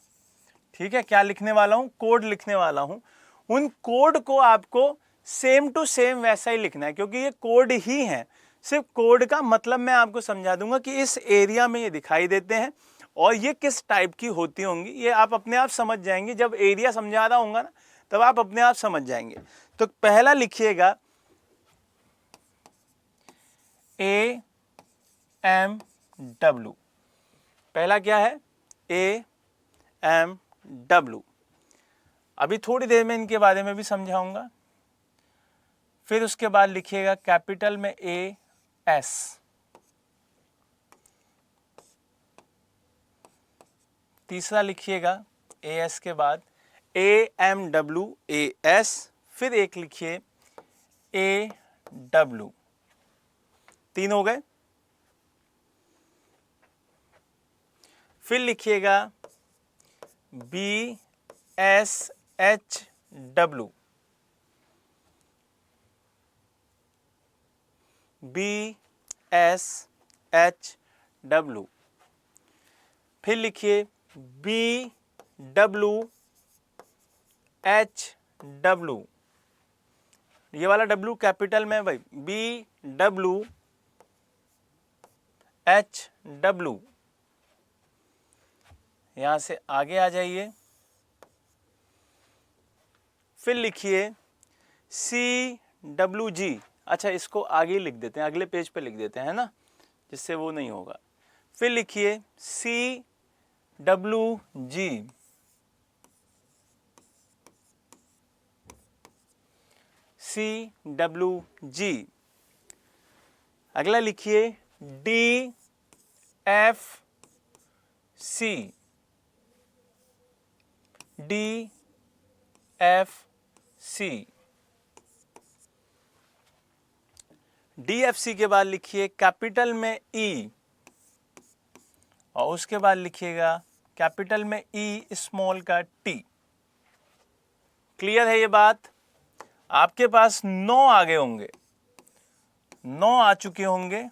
Speaker 1: ठीक है, क्या लिखने वाला हूँ, कोड लिखने वाला हूँ। उन कोड को आपको सेम टू सेम वैसा ही लिखना है, क्योंकि ये कोड ही है। सिर्फ कोड का मतलब मैं आपको समझा दूंगा कि इस एरिया में ये दिखाई देते हैं और ये किस टाइप की होती होंगी, ये आप अपने आप समझ जाएंगे। जब एरिया समझा रहा होगा ना, तब आप अपने आप समझ जाएंगे। तो पहला लिखिएगा AMW। पहला क्या है, AMW। अभी थोड़ी देर में इनके बारे में भी समझाऊंगा। फिर उसके बाद लिखिएगा कैपिटल में AS, तीसरा लिखिएगा AS के बाद AMW AS, फिर एक लिखिए AW। 3 हो गए। फिर लिखिएगा BSHW, BSHW। फिर लिखिए BWHW, ये वाला W कैपिटल में है भाई, BWHW। यहां से आगे आ जाइए। फिर लिखिए CWG। अच्छा, इसको आगे लिख देते हैं, अगले पेज पे लिख देते हैं, है ना, जिससे वो नहीं होगा। फिर लिखिए CWG, CWG। अगला लिखिए DFC, DFC। DFC के बाद लिखिए कैपिटल में E, और उसके बाद लिखिएगा कैपिटल में E स्मॉल का T। क्लियर है ये बात? आपके पास 9 आ गए होंगे, 9 आ चुके होंगे,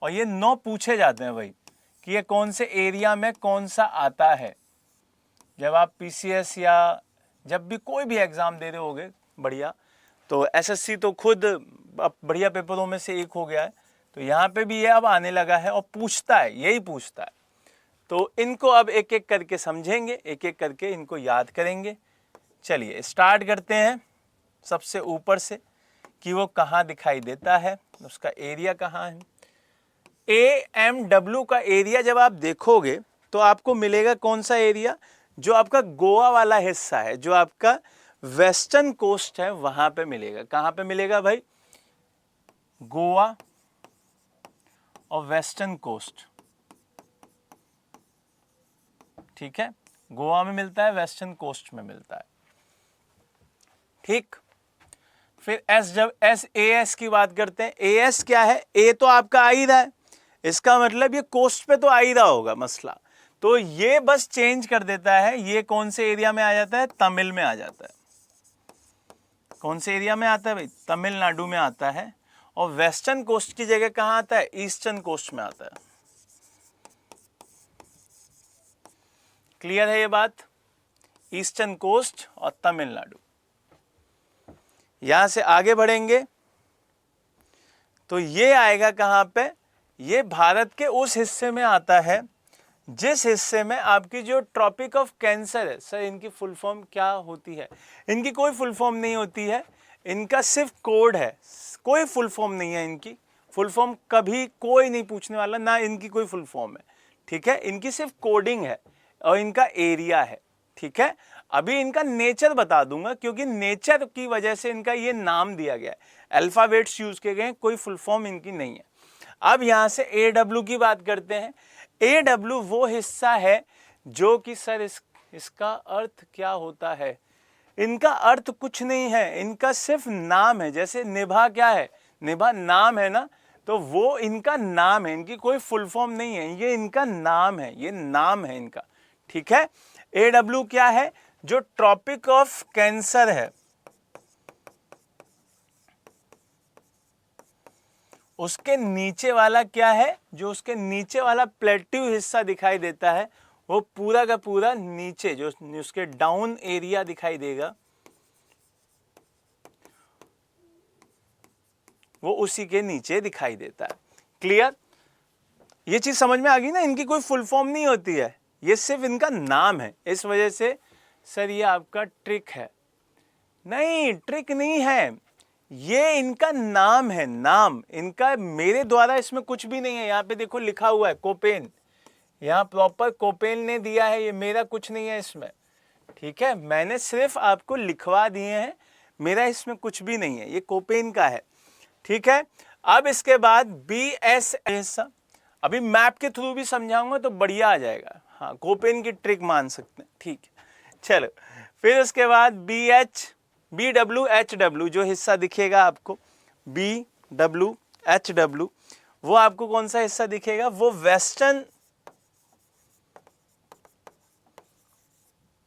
Speaker 1: और ये 9 पूछे जाते हैं भाई कि ये कौन से एरिया में कौन सा आता है। जब आप PCS या जब भी कोई भी एग्जाम दे रहे होगे बढ़िया, तो SSC तो खुद अब बढ़िया पेपरों में से एक हो गया है, तो यहाँ पे भी ये अब आने लगा है और पूछता है, यही पूछता है। तो इनको अब एक एक करके समझेंगे, एक एक करके इनको याद करेंगे। चलिए स्टार्ट करते हैं सबसे ऊपर से कि वो कहाँ दिखाई देता है, उसका एरिया कहाँ है। AMW का एरिया जब आप देखोगे तो आपको मिलेगा कौन सा एरिया, जो आपका गोवा वाला हिस्सा है, जो आपका वेस्टर्न कोस्ट है, वहां पे मिलेगा। कहां पे मिलेगा भाई? गोवा और वेस्टर्न कोस्ट, ठीक है, गोवा में मिलता है, वेस्टर्न कोस्ट में मिलता है, ठीक। फिर AS की बात करते हैं। AS क्या है? A तो आपका आ ही रहा है, इसका मतलब ये कोस्ट पे तो आ ही रहा होगा मसला, तो ये बस चेंज कर देता है, ये कौन से एरिया में आ जाता है? तमिल में आ जाता है। कौन से एरिया में आता है भाई? तमिलनाडु में आता है। और वेस्टर्न कोस्ट की जगह कहां आता है? ईस्टर्न कोस्ट में आता है। क्लियर है ये बात? ईस्टर्न कोस्ट और तमिलनाडु। यहां से आगे बढ़ेंगे तो ये आएगा कहां पे? ये भारत के उस हिस्से में आता है जिस हिस्से में आपकी जो ट्रॉपिक ऑफ कैंसर है। सर इनकी फुल फॉर्म क्या होती है? इनकी कोई फुल फॉर्म नहीं होती है, इनका सिर्फ कोड है, कोई फुल फॉर्म नहीं है इनकी। फुल फॉर्म कभी कोई नहीं पूछने वाला, ना इनकी कोई फुल फॉर्म है, ठीक है, इनकी सिर्फ कोडिंग है और इनका एरिया है, ठीक है। अभी इनका नेचर बता दूंगा, क्योंकि नेचर की वजह से इनका ये नाम दिया गया है, अल्फाबेट्स यूज किए गए, कोई फुल फॉर्म इनकी नहीं है। अब यहां से AW की बात करते हैं। AW वो हिस्सा है जो कि सर इसका अर्थ क्या होता है? इनका अर्थ कुछ नहीं है, इनका सिर्फ नाम है। जैसे निभा क्या है? निभा नाम है ना, तो वो इनका नाम है, इनकी कोई फुल फॉर्म नहीं है, ये इनका नाम है, ये नाम है इनका, ठीक है। AW क्या है? जो ट्रॉपिक ऑफ कैंसर है उसके नीचे वाला क्या है? जो उसके नीचे वाला प्लेट्यू हिस्सा दिखाई देता है, वो पूरा का पूरा नीचे जो उसके डाउन एरिया दिखाई देगा, वो उसी के नीचे दिखाई देता है। क्लियर? ये चीज समझ में आ गई ना? इनकी कोई फुल फॉर्म नहीं होती है, ये सिर्फ इनका नाम है। इस वजह से सर ये आपका ट्रिक है। नहीं, ट्रिक नहीं है, ये इनका नाम है, नाम इनका। मेरे द्वारा इसमें कुछ भी नहीं है। यहाँ पे देखो लिखा हुआ है कोपेन, यहाँ प्रॉपर कोपेन ने दिया है, ये मेरा कुछ नहीं है इसमें, ठीक है, मैंने सिर्फ आपको लिखवा दिए हैं, मेरा इसमें कुछ भी नहीं है, ये कोपेन का है, ठीक है। अब इसके बाद BS हिस्सा, अभी मैप के थ्रू भी समझाऊंगा तो बढ़िया आ जाएगा, हाँ कोपेन की ट्रिक मान सकते हैं, ठीक है। चलो फिर उसके बाद BWHW जो हिस्सा दिखेगा आपको, BWHW, वो आपको कौन सा हिस्सा दिखेगा, वो वेस्टर्न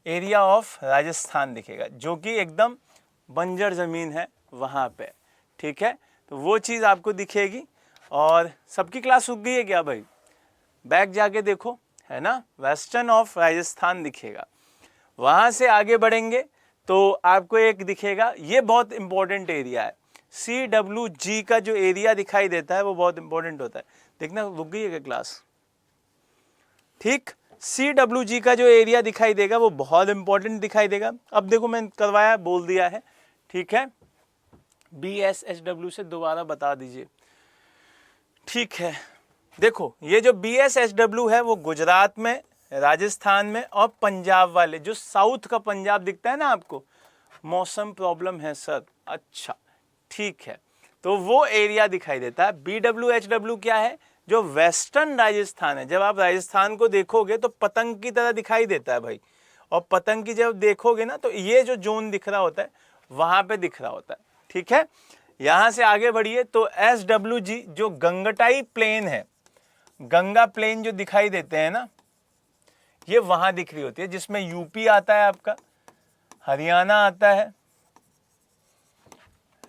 Speaker 1: एरिया ऑफ राजस्थान दिखेगा, जो कि एकदम बंजर जमीन है वहां पे, ठीक है, तो वो चीज आपको दिखेगी। और सबकी क्लास रुक गई है क्या भाई, बैक जाके देखो, है ना, वेस्टर्न ऑफ राजस्थान दिखेगा। वहां से आगे बढ़ेंगे तो आपको एक दिखेगा, ये बहुत इंपॉर्टेंट एरिया है, CWG का जो एरिया दिखाई देता है वो बहुत इंपॉर्टेंट होता है, देखना रुक गई है क्या क्लास, ठीक। CWG का जो एरिया दिखाई देगा वो बहुत इंपॉर्टेंट दिखाई देगा। अब देखो मैं करवाया, बोल दिया है, ठीक है, BSHW से दोबारा बता दीजिए, ठीक है। देखो ये जो BSHW है वो गुजरात में, राजस्थान में और पंजाब वाले, जो साउथ का पंजाब दिखता है ना आपको, मौसम प्रॉब्लम है सर, अच्छा ठीक है, तो वो एरिया दिखाई देता है। BWHW क्या है, जो वेस्टर्न राजस्थान है, जब आप राजस्थान को देखोगे तो पतंग की तरह दिखाई देता है भाई, और पतंग की जब देखोगे ना तो ये जो जोन दिख रहा होता है वहां पे दिख रहा होता है, ठीक है। यहां से आगे बढ़िए तो SWG जो गंगटाई प्लेन है, गंगा प्लेन जो दिखाई देते हैं ना, ये वहां दिख रही होती है, जिसमें यूपी आता है आपका, हरियाणा आता है,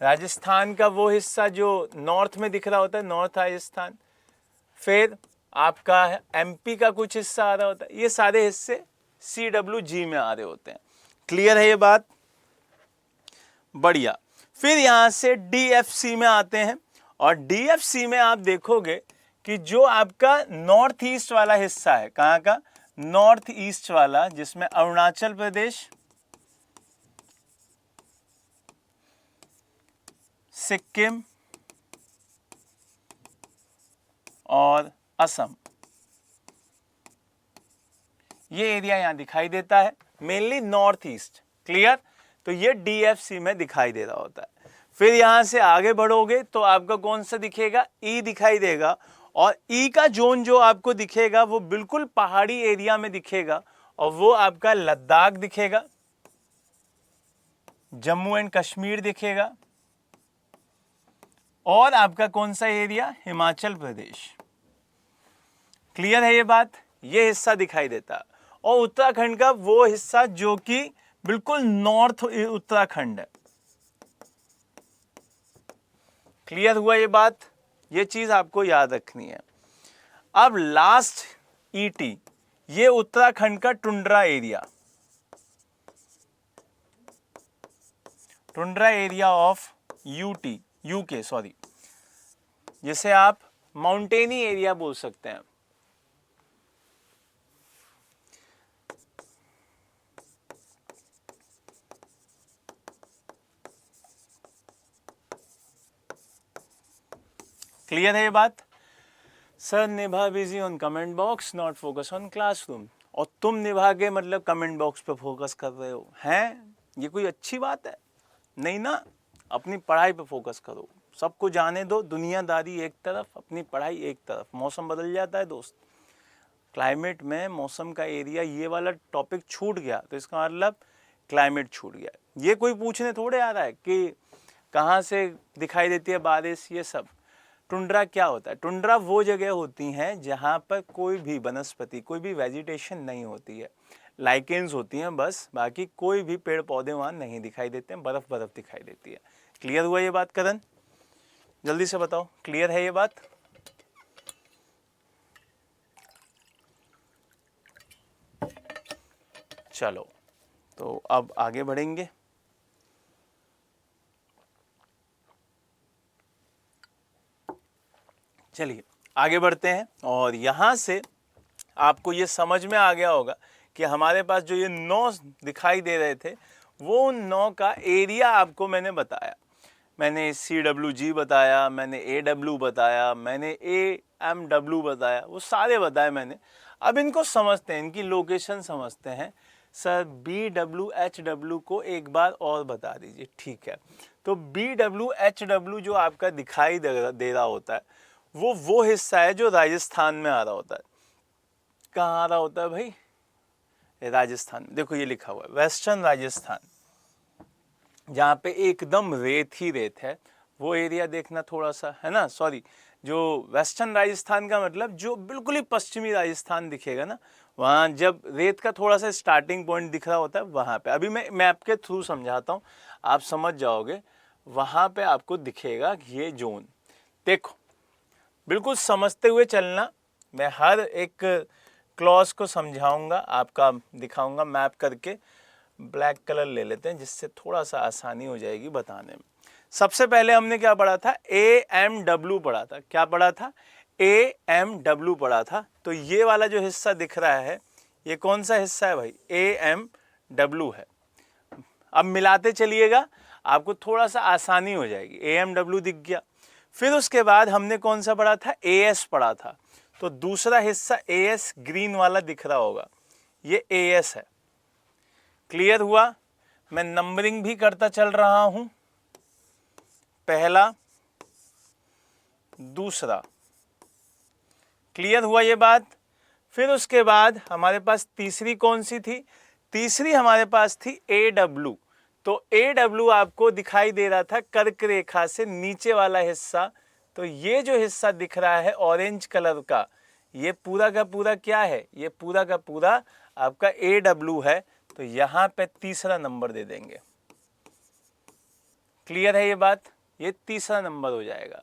Speaker 1: राजस्थान का वो हिस्सा जो नॉर्थ में दिख रहा होता है, नॉर्थ राजस्थान, फिर आपका MP का कुछ हिस्सा आ रहा होता है, ये सारे हिस्से CWG में आ रहे होते हैं, क्लियर है ये बात, बढ़िया। फिर यहां से DFC में आते हैं, और DFC में आप देखोगे कि जो आपका नॉर्थ ईस्ट वाला हिस्सा है, कहां का, नॉर्थ ईस्ट वाला, जिसमें अरुणाचल प्रदेश, सिक्किम और असम, ये एरिया यहां दिखाई देता है, मेनली नॉर्थ ईस्ट, क्लियर, तो ये DFC में दिखाई दे रहा होता है। फिर यहां से आगे बढ़ोगे तो आपका कौन सा दिखेगा, E दिखाई देगा, और E का जोन जो आपको दिखेगा वो बिल्कुल पहाड़ी एरिया में दिखेगा, और वो आपका लद्दाख दिखेगा, जम्मू एंड कश्मीर दिखेगा, और आपका कौन सा एरिया, हिमाचल प्रदेश, क्लियर है ये बात, ये हिस्सा दिखाई देता है। और उत्तराखंड का वो हिस्सा जो कि बिल्कुल नॉर्थ उत्तराखंड है, क्लियर हुआ ये बात, ये चीज आपको याद रखनी है। अब लास्ट ET, ये उत्तराखंड का tundra area, tundra area of UK sorry, जिसे आप माउंटेनी एरिया बोल सकते हैं, क्लियर है ये बात। सर निभा busy on comment box, not focus on classroom, और तुम निभा के मतलब कमेंट बॉक्स पे फोकस कर रहे हो, हैं ये कोई अच्छी बात है, नहीं ना, अपनी पढ़ाई पे फोकस करो, सबको जाने दो, दुनियादारी एक तरफ, अपनी पढ़ाई एक तरफ। मौसम बदल जाता है दोस्त, क्लाइमेट में मौसम का एरिया, ये वाला टॉपिक छूट गया तो इसका मतलब क्लाइमेट छूट गया। ये कोई पूछने थोड़े आ रहा है कि कहाँ से दिखाई देती है बारिश, ये सब। टुंड्रा क्या होता है, टुंड्रा वो जगह होती हैं जहाँ पर कोई भी वनस्पति, कोई भी वेजिटेशन नहीं होती है, लाइकेंस होती हैं बस, बाकी कोई भी पेड़ पौधे वहाँ नहीं दिखाई देते हैं, बर्फ बर्फ दिखाई देती है। क्लियर हुआ ये बात करण, जल्दी से बताओ, क्लियर है ये बात। चलो तो अब आगे बढ़ेंगे। चलिए आगे बढ़ते हैं, और यहाँ से आपको ये समझ में आ गया होगा कि हमारे पास जो ये 9 दिखाई दे रहे थे, वो उन 9 का एरिया आपको मैंने बताया। मैंने CWG बताया, मैंने AW बताया, मैंने AMW बताया, वो सारे बताए मैंने। अब इनको समझते हैं, इनकी लोकेशन समझते हैं। सर BWHW को एक बार और बता दीजिए। ठीक है, तो BWHW जो आपका दिखाई दे रहा होता है वो हिस्सा है जो राजस्थान में आ रहा होता है। कहाँ आ रहा होता है भाई? राजस्थान। देखो ये लिखा हुआ है वेस्टर्न राजस्थान, जहाँ पे एकदम रेत ही रेत है, वो एरिया देखना थोड़ा सा, है ना। सॉरी, जो वेस्टर्न राजस्थान का मतलब जो बिल्कुल ही पश्चिमी राजस्थान दिखेगा ना, वहाँ जब रेत का थोड़ा सा स्टार्टिंग पॉइंट दिख रहा होता है वहाँ पे, अभी मैं मैप के थ्रू समझाता हूँ, आप समझ जाओगे। वहाँ पे आपको दिखेगा ये जोन। देखो बिल्कुल समझते हुए चलना, मैं हर एक क्लॉज को समझाऊंगा, आपका दिखाऊंगा मैप करके। ब्लैक कलर ले लेते हैं जिससे थोड़ा सा आसानी हो जाएगी बताने में। सबसे पहले हमने क्या पढ़ा था? AMW पढ़ा था। क्या पढ़ा था? AMW पढ़ा था। तो ये वाला जो हिस्सा दिख रहा है ये कौन सा हिस्सा है भाई? AMW है। अब मिलाते चलिएगा, आपको थोड़ा सा आसानी हो जाएगी। AMW दिख गया। फिर उसके बाद हमने कौन सा पढ़ा था? AS पढ़ा था। तो दूसरा हिस्सा AS ग्रीन वाला दिख रहा होगा, ये AS है। क्लियर हुआ? मैं नंबरिंग भी करता चल रहा हूं, पहला, दूसरा। क्लियर हुआ ये बात? फिर उसके बाद हमारे पास तीसरी कौन सी थी? तीसरी हमारे पास थी AW। तो AW आपको दिखाई दे रहा था कर्क रेखा से नीचे वाला हिस्सा। तो ये जो हिस्सा दिख रहा है ऑरेंज कलर का, ये पूरा का पूरा क्या है? ये पूरा का पूरा आपका AW है। तो यहां पे तीसरा नंबर दे देंगे। क्लियर है ये बात? ये तीसरा नंबर हो जाएगा।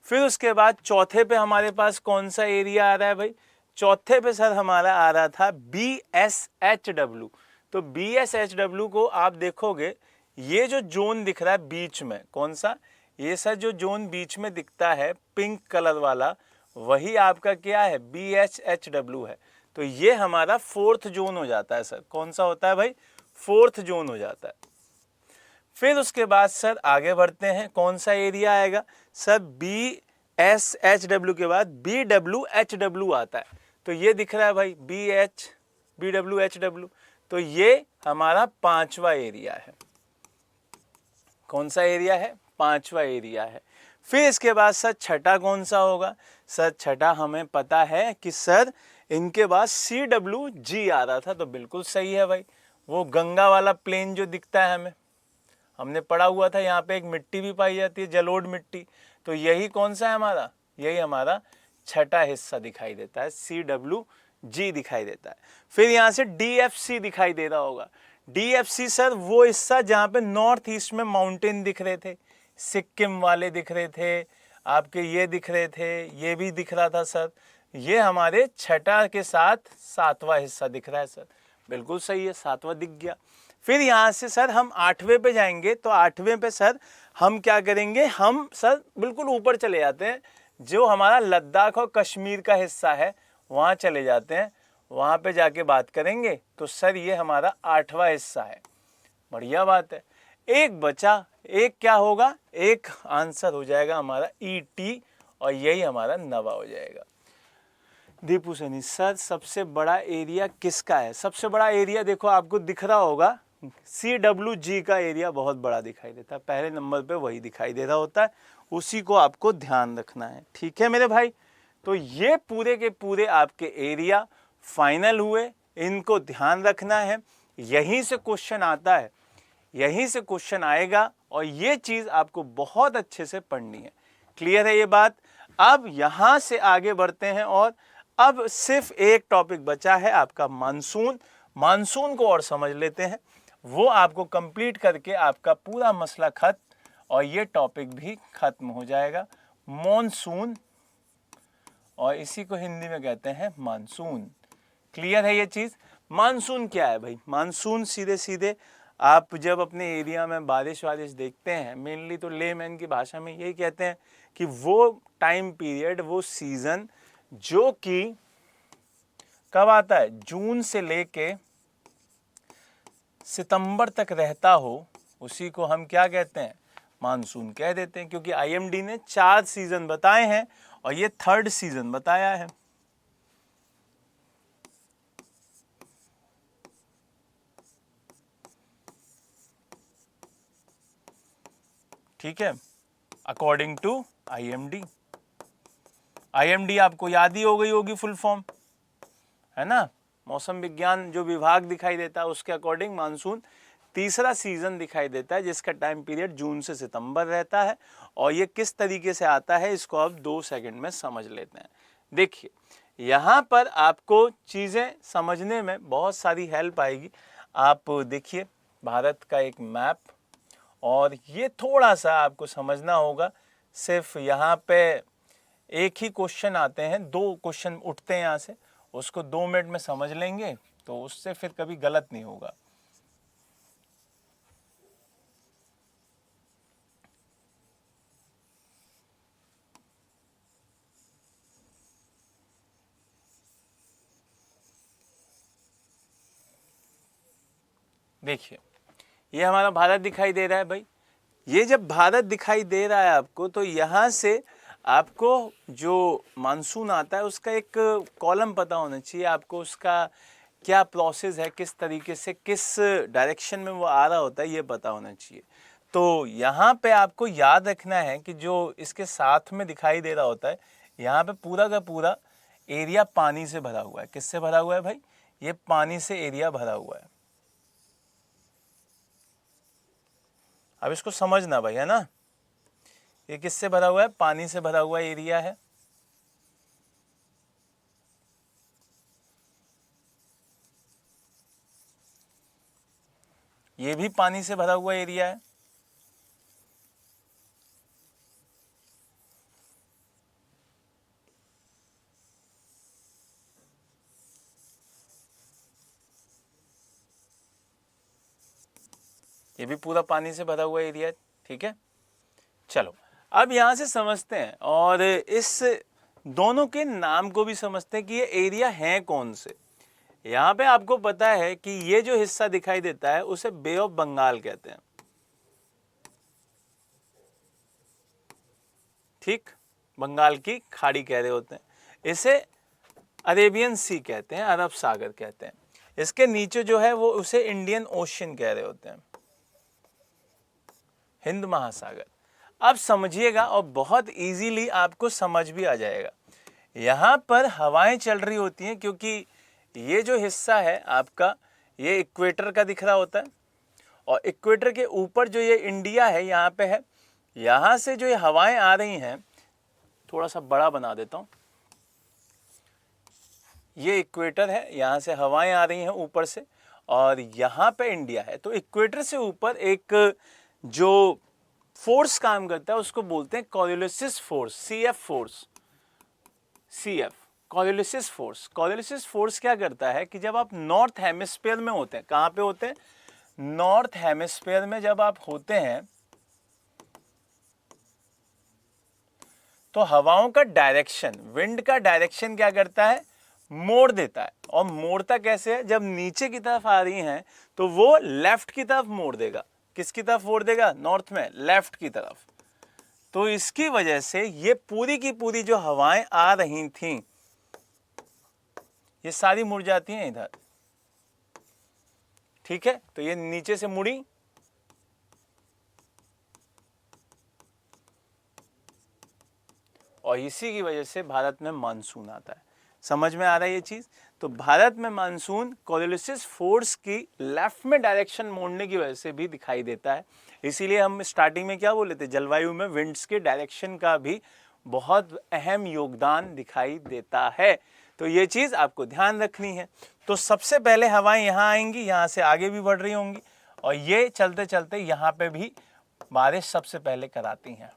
Speaker 1: फिर उसके बाद चौथे पे हमारे पास कौन सा एरिया आ रहा है भाई? चौथे पे सर हमारा आ रहा था BSHW। तो BSHW को आप देखोगे, ये जो जोन दिख रहा है बीच में, कौन सा? ये सर जो जोन बीच में दिखता है पिंक कलर वाला, वही आपका क्या है? BSHW है। तो ये हमारा फोर्थ जोन हो जाता है सर। कौन सा होता है भाई? फोर्थ जोन हो जाता है। फिर उसके बाद सर आगे बढ़ते हैं, कौन सा एरिया आएगा? सर BSHW के बाद BWHW आता है। तो ये दिख रहा है भाई BWHW। तो ये हमारा पांचवा एरिया है। कौन सा एरिया है? पांचवा एरिया है। फिर इसके बाद सर छठा कौन सा होगा? सर छठा हमें पता है कि सर इनके बाद CWG आ रहा था। तो बिल्कुल सही है भाई, वो गंगा वाला प्लेन जो दिखता है हमें, हमने पढ़ा हुआ था, यहाँ पे एक मिट्टी भी पाई जाती है, जलोढ़ मिट्टी। तो यही कौन सा है हमारा? यही हमारा छठा हिस्सा दिखाई देता है, CWG दिखाई देता है। फिर यहाँ से DFC दिखाई दे रहा होगा। DFC सर वो हिस्सा जहाँ पे नॉर्थ ईस्ट में माउंटेन दिख रहे थे, सिक्किम वाले दिख रहे थे आपके, ये दिख रहे थे, ये भी दिख रहा था सर। ये हमारे छठा के साथ सातवां हिस्सा दिख रहा है सर। बिल्कुल सही है, सातवां दिख गया। फिर यहाँ से सर हम आठवें पे जाएंगे। तो आठवें पे सर हम क्या करेंगे? हम सर बिल्कुल ऊपर चले जाते हैं, जो हमारा लद्दाख और कश्मीर का हिस्सा है वहाँ चले जाते हैं, वहाँ पे जाके बात करेंगे। तो सर ये हमारा आठवां हिस्सा है। बढ़िया बात है। एक बचा, एक क्या होगा? एक आंसर हो जाएगा हमारा ET, और यही हमारा नवा हो जाएगा। दीपू सैनी सर सबसे बड़ा एरिया किसका है? सबसे बड़ा एरिया देखो आपको दिख रहा होगा, CWG का एरिया बहुत बड़ा दिखाई देता है, पहले नंबर पे वही दिखाई दे रहा होता है, उसी को आपको ध्यान रखना है। ठीक है मेरे भाई? तो ये पूरे के पूरे आपके एरिया फाइनल हुए, इनको ध्यान रखना है। यहीं से क्वेश्चन आता है, यहीं से क्वेश्चन आएगा, और ये चीज आपको बहुत अच्छे से पढ़नी है। क्लियर है ये बात? अब यहां से आगे बढ़ते हैं, और अब सिर्फ एक टॉपिक बचा है आपका मानसून। मानसून को और समझ लेते हैं, वो आपको कंप्लीट करके आपका पूरा मसला खत्म, और ये टॉपिक भी खत्म हो जाएगा। मॉनसून, और इसी को हिंदी में कहते हैं मानसून। क्लियर है ये चीज? मानसून क्या है भाई? मानसून सीधे सीधे आप जब अपने एरिया में बारिश वारिश देखते हैं, मेनली तो लेमैन की भाषा में यही कहते हैं कि वो टाइम पीरियड, वो सीजन जो कि कब आता है? जून से लेके सितंबर तक रहता हो, उसी को हम क्या कहते हैं? मानसून कह देते हैं। क्योंकि IMD ने 4 सीजन बताए हैं और ये 3rd सीजन बताया है। ठीक है, अकॉर्डिंग टू IMD। IMD आपको याद ही हो गई होगी फुल फॉर्म, है ना, मौसम विज्ञान जो विभाग दिखाई देता है उसके अकॉर्डिंग मानसून तीसरा सीजन दिखाई देता है, जिसका टाइम पीरियड जून से सितंबर रहता है। और ये किस तरीके से आता है इसको अब 2 सेकंड में समझ लेते हैं। देखिए यहाँ पर आपको चीज़ें समझने में बहुत सारी हेल्प आएगी। आप देखिए भारत का एक मैप, और ये थोड़ा सा आपको समझना होगा। सिर्फ यहाँ पे एक ही क्वेश्चन आते हैं, 2 क्वेश्चन उठते हैं यहाँ से, उसको 2 मिनट में समझ लेंगे तो उससे फिर कभी गलत नहीं होगा। देखिए ये हमारा भारत दिखाई दे रहा है भाई। ये जब भारत दिखाई दे रहा है आपको, तो यहाँ से आपको जो मानसून आता है उसका एक कॉलम पता होना चाहिए आपको, उसका क्या प्रोसेस है, किस तरीके से किस डायरेक्शन में वो आ रहा होता है ये पता होना चाहिए। तो यहाँ पे आपको याद रखना है कि जो इसके साथ में दिखाई दे रहा होता है, यहाँ पे पूरा का पूरा एरिया पानी से भरा हुआ है। किससे भरा हुआ है भाई? ये पानी से एरिया भरा हुआ है। अब इसको समझना भाई, है ना, ये किससे भरा हुआ है? पानी से भरा हुआ एरिया है। ये भी पानी से भरा हुआ एरिया है। ये भी पूरा पानी से भरा हुआ एरिया है। ठीक है, चलो अब यहां से समझते हैं और इस दोनों के नाम को भी समझते हैं कि ये एरिया है कौन से। यहाँ पे आपको पता है कि ये जो हिस्सा दिखाई देता है उसे बे ऑफ बंगाल कहते हैं। ठीक, बंगाल की खाड़ी कह रहे होते हैं। इसे अरेबियन सी कहते हैं, अरब सागर कहते हैं। इसके नीचे जो है वो उसे इंडियन ओशन कह रहे होते हैं, हिंद महासागर। अब समझिएगा और बहुत इजीली आपको समझ भी आ जाएगा। यहाँ पर हवाएं चल रही होती हैं क्योंकि ये जो हिस्सा है आपका ये इक्वेटर का दिख रहा होता है, और इक्वेटर के ऊपर जो ये इंडिया है यहाँ पे है। यहाँ से जो ये हवाएं आ रही हैं, थोड़ा सा बड़ा बना देता हूँ, ये इक्वेटर है, यहाँ से हवाएं आ रही हैं ऊपर से, और यहाँ पे इंडिया है। तो इक्वेटर से ऊपर एक जो फोर्स काम करता है उसको बोलते हैं कोरियोलिसिस force, CF force. CF कोरियोलिसिस force. कोरियोलिसिस force क्या करता है कि जब आप नॉर्थ हेमिस्फीयर में होते हैं, कहाँ पे होते हैं? नॉर्थ हेमिस्फीयर में जब आप होते हैं तो हवाओं का डायरेक्शन, विंड का डायरेक्शन क्या करता है? मोड़ देता है। और मोड़ता कैसे है? जब नीचे की तरफ आ रही हैं तो वो लेफ्ट की तरफ मोड़ देगा। किसकी तरफ मोड़ देगा? नॉर्थ में, लेफ्ट की तरफ। तो इसकी वजह से ये पूरी की पूरी जो हवाएं आ रही थीं ये सारी मुड़ जाती हैं इधर। ठीक है, तो ये नीचे से मुड़ी, और इसी की वजह से भारत में मानसून आता है। समझ में आ रहा है ये चीज? तो भारत में मानसून कोरियोलिसिस फोर्स की लेफ्ट में डायरेक्शन मोड़ने की वजह से भी दिखाई देता है। इसीलिए हम स्टार्टिंग में क्या बोले थे, जलवायु में विंड्स के डायरेक्शन का भी बहुत अहम योगदान दिखाई देता है। तो ये चीज आपको ध्यान रखनी है। तो सबसे पहले हवाएं यहाँ आएंगी, यहाँ से आगे भी बढ़ रही होंगी, और ये चलते चलते यहाँ पे भी बारिश सबसे पहले कराती हैं।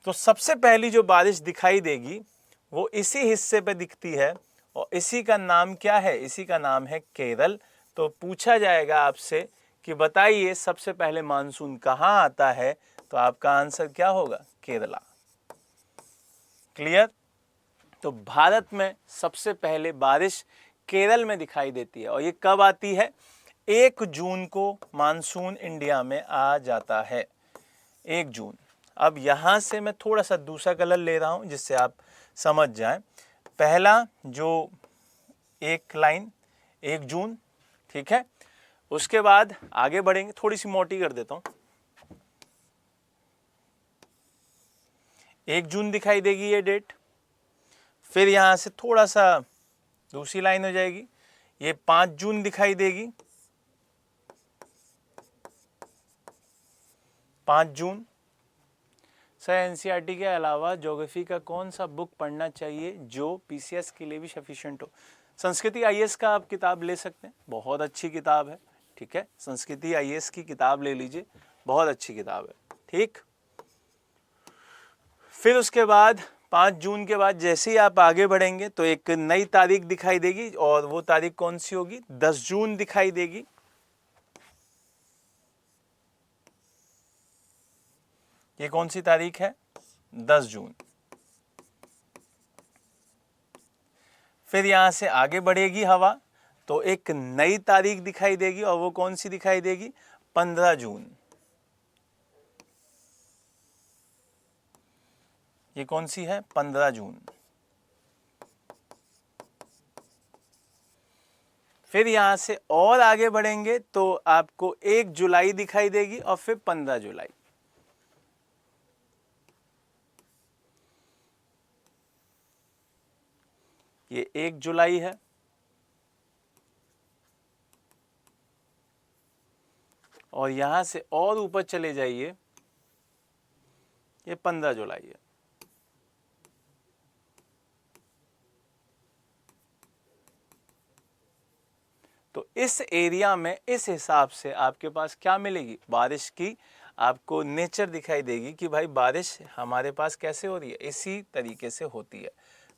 Speaker 1: तो सबसे पहली जो बारिश दिखाई देगी वो इसी हिस्से पे दिखती है, और इसी का नाम क्या है? इसी का नाम है केरल। तो पूछा जाएगा आपसे कि बताइए सबसे पहले मानसून कहाँ आता है, तो आपका आंसर क्या होगा? केरला। क्लियर? तो भारत में सबसे पहले बारिश केरल में दिखाई देती है, और ये कब आती है? 1 जून को मानसून इंडिया में आ जाता है, 1 जून। अब यहां से मैं थोड़ा सा दूसरा कलर ले रहा हूं जिससे आप समझ जाएं। पहला जो एक लाइन 1 जून, ठीक है, उसके बाद आगे बढ़ेंगे, थोड़ी सी मोटी कर देता हूं। 1 जून दिखाई देगी ये डेट। फिर यहाँ से थोड़ा सा दूसरी लाइन हो जाएगी, ये 5 जून दिखाई देगी, 5 जून। सर एनसीईआरटी के अलावा ज्योग्राफी का कौन सा बुक पढ़ना चाहिए जो पीसीएस के लिए भी सफिशिएंट हो? संस्कृति आईएएस का आप किताब ले सकते हैं, बहुत अच्छी किताब है, ठीक है। संस्कृति आईएएस की किताब ले लीजिए, बहुत अच्छी किताब है, ठीक। फिर उसके बाद 5 जून के बाद जैसे ही आप आगे बढ़ेंगे तो एक नई तारीख दिखाई देगी, और वो तारीख कौन सी होगी? 10 जून दिखाई देगी। ये कौन सी तारीख है? 10 जून। फिर यहां से आगे बढ़ेगी हवा तो एक नई तारीख दिखाई देगी, और वो कौन सी दिखाई देगी? 15 जून। ये कौन सी है? 15 जून। फिर यहां से और आगे बढ़ेंगे तो आपको 1 जुलाई दिखाई देगी, और फिर 15 जुलाई। ये 1 जुलाई है, और यहां से और ऊपर चले जाइए, ये 15 जुलाई है। तो इस एरिया में इस हिसाब से आपके पास क्या मिलेगी? बारिश की आपको नेचर दिखाई देगी कि भाई बारिश हमारे पास कैसे हो रही है, इसी तरीके से होती है।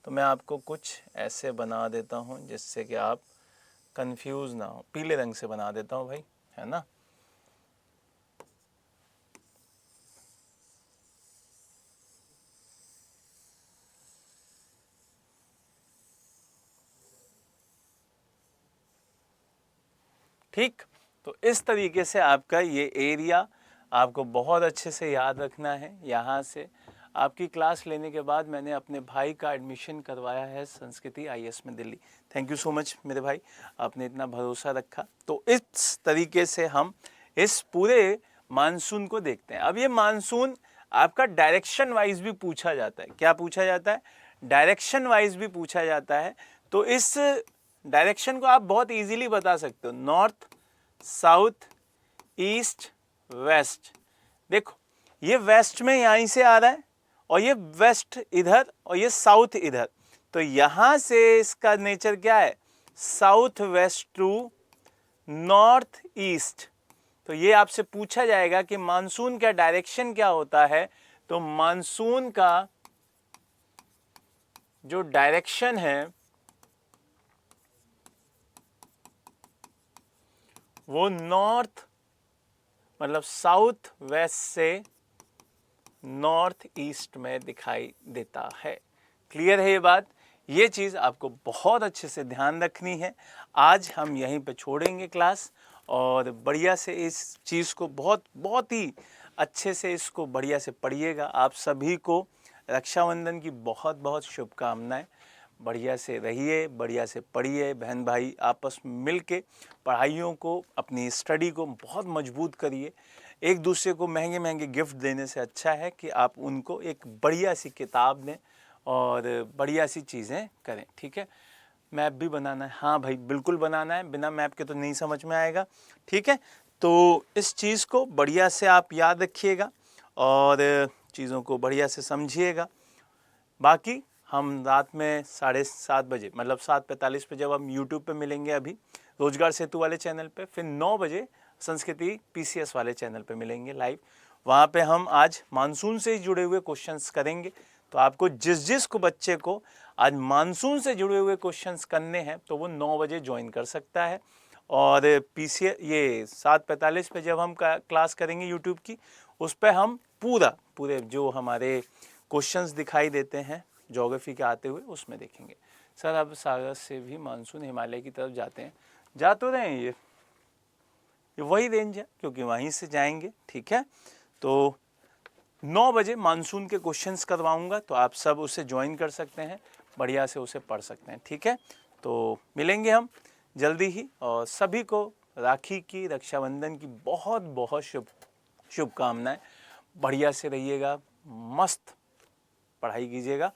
Speaker 1: तो मैं आपको कुछ ऐसे बना देता हूँ जिससे कि आप कंफ्यूज ना हो। पीले रंग से बना देता हूँ भाई, है ना। ठीक, तो इस तरीके से आपका ये एरिया आपको बहुत अच्छे से याद रखना है। यहाँ से आपकी क्लास लेने के बाद मैंने अपने भाई का एडमिशन करवाया है संस्कृति आईएएस में Delhi. Thank you so much मेरे भाई, आपने इतना भरोसा रखा। तो इस तरीके से हम इस पूरे मानसून को देखते हैं। अब ये मानसून आपका डायरेक्शन वाइज भी पूछा जाता है। क्या पूछा जाता है? डायरेक्शन वाइज भी पूछा जाता है। तो इस डायरेक्शन को आप बहुत इजीली बता सकते हो, नॉर्थ, साउथ, ईस्ट, वेस्ट। देखो ये वेस्ट में यहीं से आ रहा है, और ये वेस्ट इधर, और ये साउथ इधर। तो यहां से इसका नेचर क्या है? South west to north east. तो ये आपसे पूछा जाएगा कि मानसून का डायरेक्शन क्या होता है। तो मानसून का जो डायरेक्शन है वो नॉर्थ मतलब साउथ वेस्ट से नॉर्थ ईस्ट में दिखाई देता है। क्लियर है ये बात? ये चीज़ आपको बहुत अच्छे से ध्यान रखनी है। आज हम यहीं पे छोड़ेंगे क्लास, और बढ़िया से इस चीज़ को बहुत ही अच्छे से इसको बढ़िया से पढ़िएगा। आप सभी को रक्षाबंधन की बहुत बहुत शुभकामनाएं। बढ़िया से रहिए, बढ़िया से पढ़िए, बहन भाई आपस में मिल के पढ़ाइयों को, अपनी स्टडी को बहुत मजबूत करिए। एक दूसरे को महंगे महंगे गिफ्ट देने से अच्छा है कि आप उनको एक बढ़िया सी किताब दें और बढ़िया सी चीज़ें करें, ठीक है। मैप भी बनाना है? हाँ भाई बिल्कुल बनाना है, बिना मैप के तो नहीं समझ में आएगा, ठीक है। तो इस चीज़ को बढ़िया से आप याद रखिएगा और चीज़ों को बढ़िया से समझिएगा। बाकी हम रात में 7:30 बजे मतलब 7:45 पे जब हम यूट्यूब पे मिलेंगे, अभी रोजगार सेतु वाले चैनल पे, फिर 9 बजे संस्कृति पीसीएस वाले चैनल पे मिलेंगे लाइव। वहाँ पे हम आज मानसून से जुड़े हुए क्वेश्चंस करेंगे। तो आपको जिस को बच्चे को आज मानसून से जुड़े हुए क्वेश्चंस करने हैं तो वो 9 बजे ज्वाइन कर सकता है। और पीसीएस ये 7:45 पे जब हम क्लास करेंगे यूट्यूब की, उस पर हम पूरे जो हमारे क्वेश्चंस दिखाई देते हैं ज्योग्राफी के आते हुए उसमें देखेंगे। सर अब सागर से भी मानसून हिमालय की तरफ जाते हैं, जा तो रहे हैं, ये वही रेंज है क्योंकि वहीं से जाएंगे, ठीक है। तो 9 बजे मानसून के क्वेश्चंस करवाऊंगा, तो आप सब उसे ज्वाइन कर सकते हैं, बढ़िया से उसे पढ़ सकते हैं, ठीक है। तो मिलेंगे हम जल्दी ही, और सभी को राखी की, रक्षाबंधन की बहुत बहुत शुभकामनाएं। बढ़िया से रहिएगा, मस्त पढ़ाई कीजिएगा।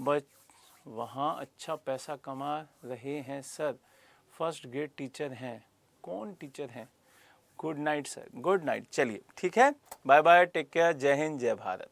Speaker 1: बस वहाँ अच्छा पैसा कमा रहे हैं सर, फर्स्ट ग्रेड टीचर हैं। कौन टीचर हैं? Good night sir, good night. चलिए ठीक है, बाय बाय, टेक केयर, जय हिंद, जय भारत।